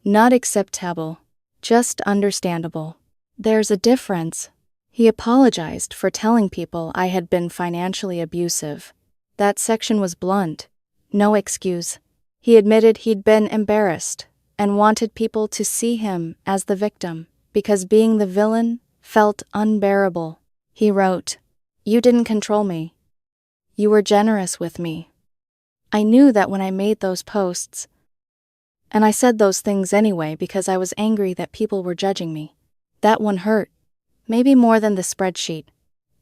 [SPEAKER 1] Not acceptable, just understandable. There's a difference. He apologized for telling people I had been financially abusive. That section was blunt. No excuse. He admitted he'd been embarrassed and wanted people to see him as the victim because being the villain felt unbearable. He wrote, "You didn't control me. You were generous with me." I knew that when I made those posts, and I said those things anyway because I was angry that people were judging me. That one hurt, maybe more than the spreadsheet,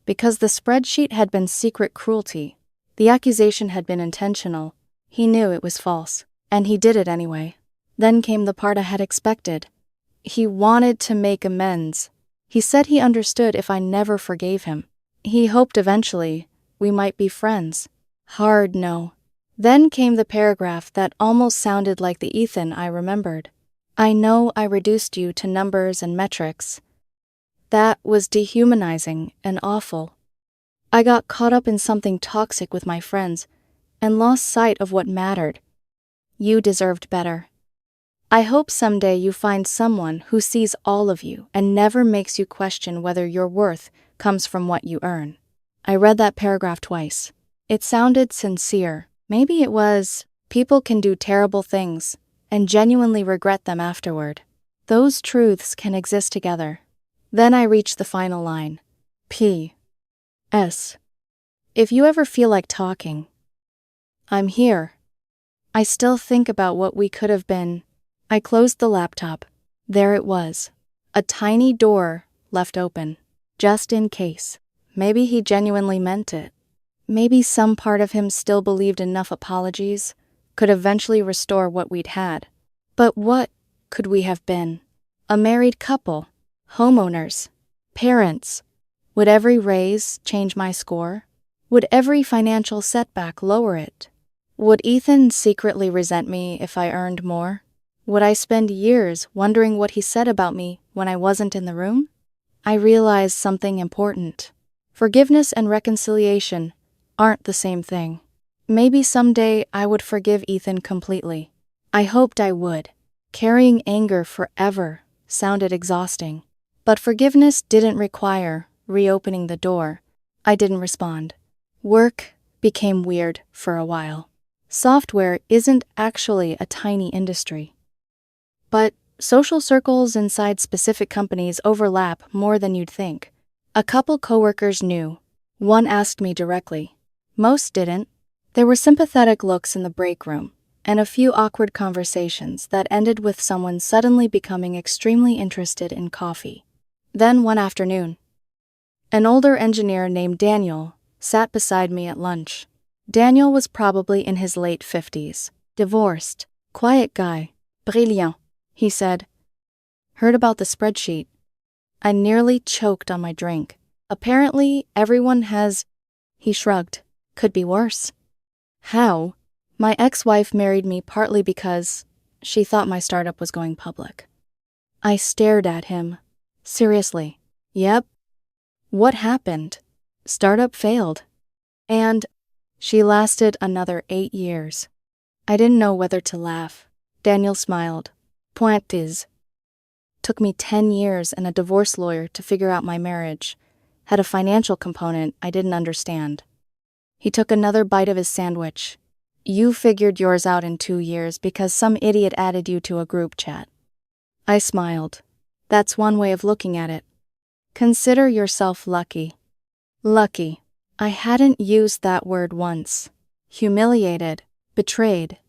[SPEAKER 1] because the spreadsheet had been secret cruelty. The accusation had been intentional. He knew it was false, and he did it anyway. Then came the part I had expected. He wanted to make amends. He said he understood if I never forgave him. He hoped eventually we might be friends. Hard no. Then came the paragraph that almost sounded like the Ethan I remembered. "I know I reduced you to numbers and metrics." That was dehumanizing and awful. I got caught up in something toxic with my friends and lost sight of what mattered. You deserved better. I hope someday you find someone who sees all of you and never makes you question whether your worth comes from what you earn. I read that paragraph twice. It sounded sincere. Maybe it was, people can do terrible things and genuinely regret them afterward. Those truths can exist together. Then I reached the final line. P.S. If you ever feel like talking, I'm here. I still think about what we could have been. I closed the laptop. There it was. A tiny door left open, just in case. Maybe he genuinely meant it. Maybe some part of him still believed enough apologies could eventually restore what we'd had. But what could we have been? A married couple? Homeowners? Parents? Would every raise change my score? Would every financial setback lower it? Would Ethan secretly resent me if I earned more? Would I spend years wondering what he said about me when I wasn't in the room? I realized something important. Forgiveness and reconciliation aren't the same thing. Maybe someday I would forgive Ethan completely. I hoped I would. Carrying anger forever sounded exhausting. But forgiveness didn't require reopening the door. I didn't respond. Work became weird for a while. Software isn't actually a tiny industry. But social circles inside specific companies overlap more than you'd think. A couple coworkers knew. One asked me directly. Most didn't. There were sympathetic looks in the break room, and a few awkward conversations that ended with someone suddenly becoming extremely interested in coffee. Then one afternoon, an older engineer named Daniel sat beside me at lunch. Daniel was probably in his late 50s, divorced, quiet guy. Brilliant, he said. Heard about the spreadsheet. I nearly choked on my drink. Apparently, everyone has... He shrugged. Could be worse. How? My ex-wife married me partly because she thought my startup was going public. I stared at him. Seriously. Yep. What happened? Startup failed. And she lasted another 8 years. I didn't know whether to laugh. Daniel smiled. Point is, took me 10 years and a divorce lawyer to figure out my marriage. Had a financial component I didn't understand. He took another bite of his sandwich. You figured yours out in 2 years because some idiot added you to a group chat. I smiled. That's one way of looking at it. Consider yourself lucky. Lucky. I hadn't used that word once. Humiliated, betrayed,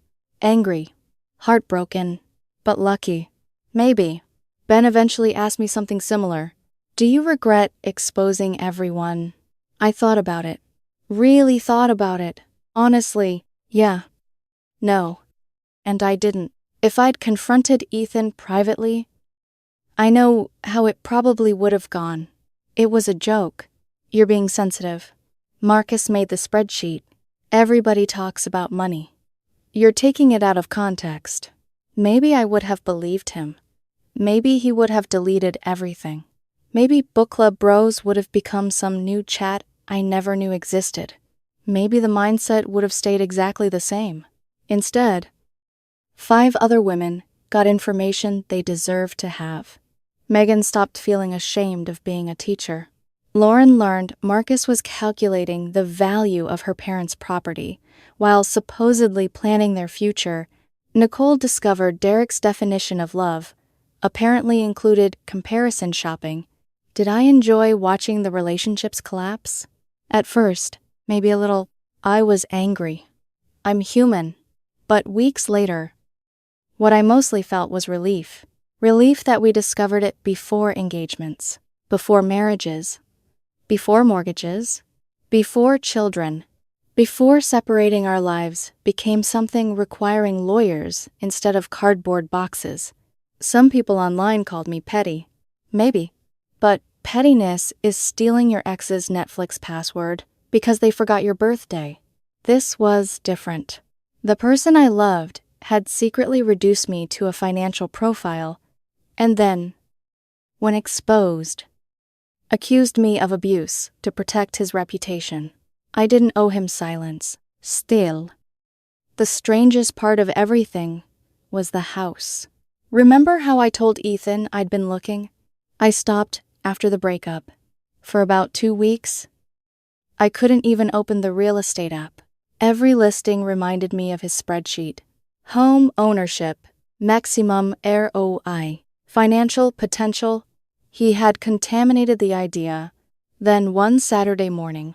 [SPEAKER 1] angry, heartbroken, but lucky. Maybe. Ben eventually asked me something similar. Do you regret exposing everyone? I thought about it. Really thought about it. Honestly, yeah. No. And I didn't. If I'd confronted Ethan privately, I know how it probably would have gone. It was a joke. You're being sensitive. Marcus made the spreadsheet. Everybody talks about money. You're taking it out of context. Maybe I would have believed him. Maybe he would have deleted everything. Maybe book club bros would have become some new chat I never knew existed. Maybe the mindset would have stayed exactly the same. Instead, 5 other women got information they deserved to have. Megan stopped feeling ashamed of being a teacher. Lauren learned Marcus was calculating the value of her parents' property while supposedly planning their future. Nicole discovered Derek's definition of love apparently included comparison shopping. Did I enjoy watching the relationships collapse? At first, maybe a little. I was angry. I'm human. But weeks later, what I mostly felt was relief. Relief that we discovered it before engagements, before marriages, before mortgages, before children, before separating our lives became something requiring lawyers instead of cardboard boxes. Some people online called me petty. Maybe. But pettiness is stealing your ex's Netflix password because they forgot your birthday. This was different. The person I loved had secretly reduced me to a financial profile, and then, when exposed, accused me of abuse to protect his reputation. I didn't owe him silence. Still, the strangest part of everything was the house. Remember how I told Ethan I'd been looking? I stopped after the breakup. For about 2 weeks, I couldn't even open the real estate app. Every listing reminded me of his spreadsheet. Home ownership, maximum ROI, financial potential. He had contaminated the idea. Then one Saturday morning,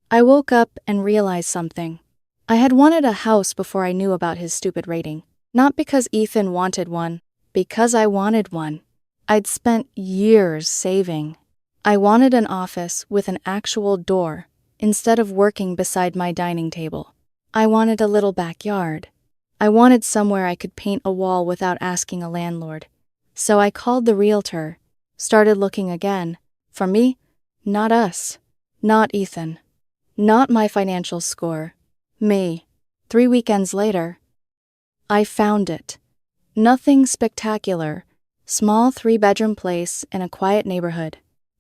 [SPEAKER 1] I woke up and realized something. I had wanted a house before I knew about his stupid rating. Not because Ethan wanted one, because I wanted one. I'd spent years saving. I wanted an office with an actual door instead of working beside my dining table. I wanted a little backyard. I wanted somewhere I could paint a wall without asking a landlord. So I called the realtor, started looking again. For me, not us, not Ethan, not my financial score. Me. 3 weekends later, I found it. Nothing spectacular. Small 3-bedroom place in a quiet neighborhood.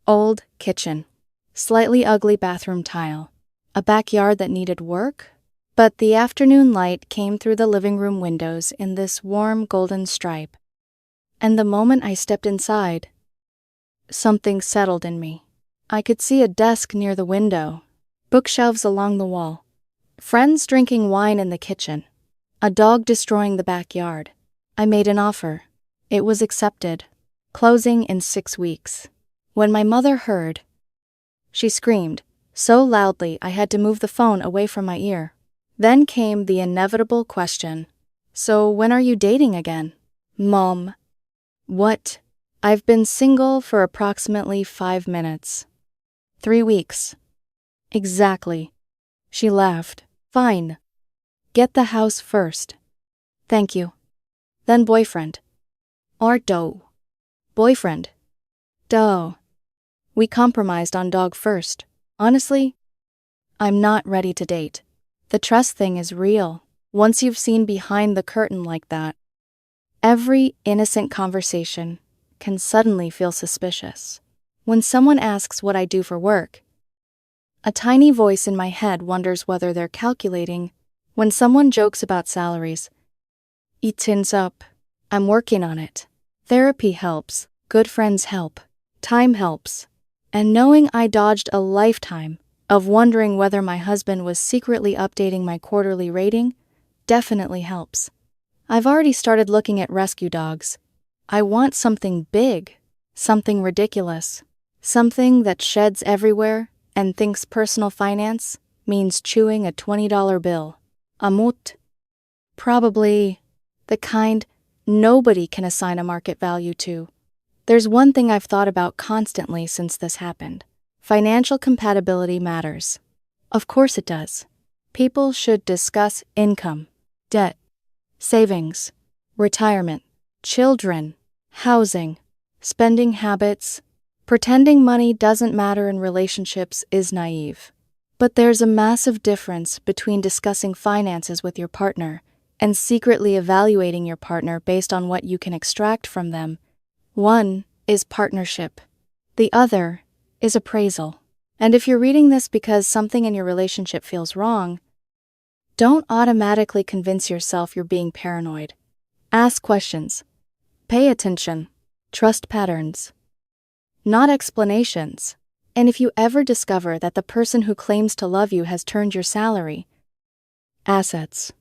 [SPEAKER 1] Old kitchen. Slightly ugly bathroom tile. A backyard that needed work? But the afternoon light came through the living room windows in this warm golden stripe. And the moment I stepped inside, something settled in me. I could see a desk near the window, bookshelves along the wall, friends drinking wine in the kitchen, a dog destroying the backyard. I made an offer. It was accepted. Closing in 6 weeks. When my mother heard, she screamed so loudly I had to move the phone away from my ear. Then came the inevitable question. So when are you dating again? Mom. What? I've been single for approximately 5 minutes. 3 weeks. Exactly. She laughed. Fine. Get the house first. Thank you. Then boyfriend. Or doe. Boyfriend. Doe. We compromised on dog first. Honestly, I'm not ready to date. The trust thing is real. Once you've seen behind the curtain like that, every innocent conversation can suddenly feel suspicious. When someone asks what I do for work, a tiny voice in my head wonders whether they're calculating. When someone jokes about salaries, it turns up. I'm working on it. Therapy helps. Good friends help. Time helps. And knowing I dodged a lifetime of wondering whether my husband was secretly updating my quarterly rating definitely helps. I've already started looking at rescue dogs. I want something big, something ridiculous, something that sheds everywhere and thinks personal finance means chewing a $20 bill. A moot. Probably the kind nobody can assign a market value to. There's one thing I've thought about constantly since this happened. Financial compatibility matters. Of course it does. People should discuss income, debt, savings, retirement, children, housing, spending habits. Pretending money doesn't matter in relationships is naive. But there's a massive difference between discussing finances with your partner and secretly evaluating your partner based on what you can extract from them. One is partnership. The other is appraisal. And if you're reading this because something in your relationship feels wrong, don't automatically convince yourself you're being paranoid. Ask questions. Pay attention. Trust patterns, not explanations. And if you ever discover that the person who claims to love you has turned your salary, assets,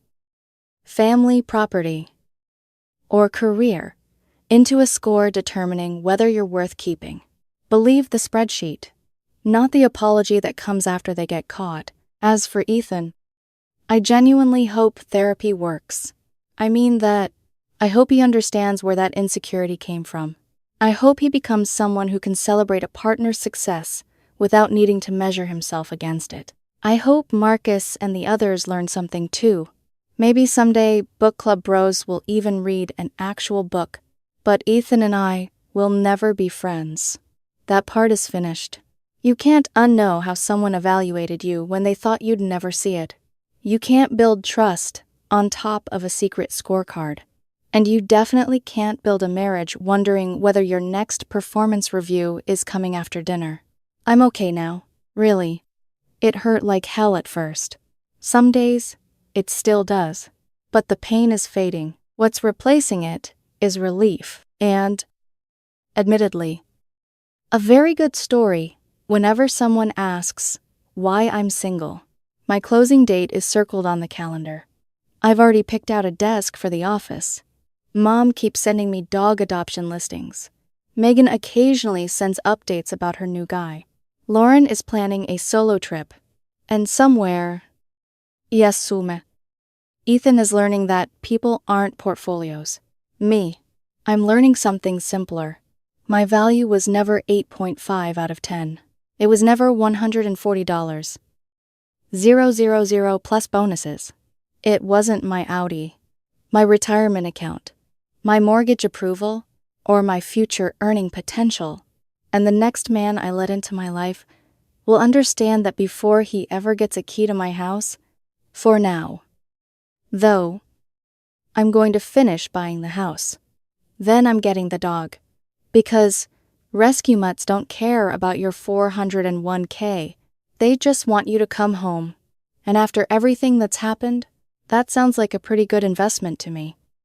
[SPEAKER 1] family, property, or career into a score determining whether you're worth keeping, believe the spreadsheet, not the apology that comes after they get caught. As for Ethan, I genuinely hope therapy works. I mean that I hope he understands where that insecurity came from. I hope he becomes someone who can celebrate a partner's success without needing to measure himself against it. I hope Marcus and the others learn something too. Maybe someday book club bros will even read an actual book, but Ethan and I will never be friends. That part is finished. You can't unknow how someone evaluated you when they thought you'd never see it. You can't build trust on top of a secret scorecard. And you definitely can't build a marriage wondering whether your next performance review is coming after dinner. I'm okay now, really. It hurt like hell at first. Some days, it still does. But the pain is fading. What's replacing it is relief and, admittedly, a very good story whenever someone asks why I'm single. My closing date is circled on the calendar. I've already picked out a desk for the office. Mom keeps sending me dog adoption listings. Megan occasionally sends updates about her new guy. Lauren is planning a solo trip. And somewhere, yes, Sume, Ethan is learning that people aren't portfolios. Me, I'm learning something simpler. My value was never 8.5 out of 10. It was never $140. 000 plus bonuses. It wasn't my Audi, my retirement account, my mortgage approval, or my future earning potential. And the next man I let into my life will understand that before he ever gets a key to my house, for now. Though, I'm going to finish buying the house. Then I'm getting the dog. Because rescue mutts don't care about your 401k. They just want you to come home. And after everything that's happened, that sounds like a pretty good investment to me.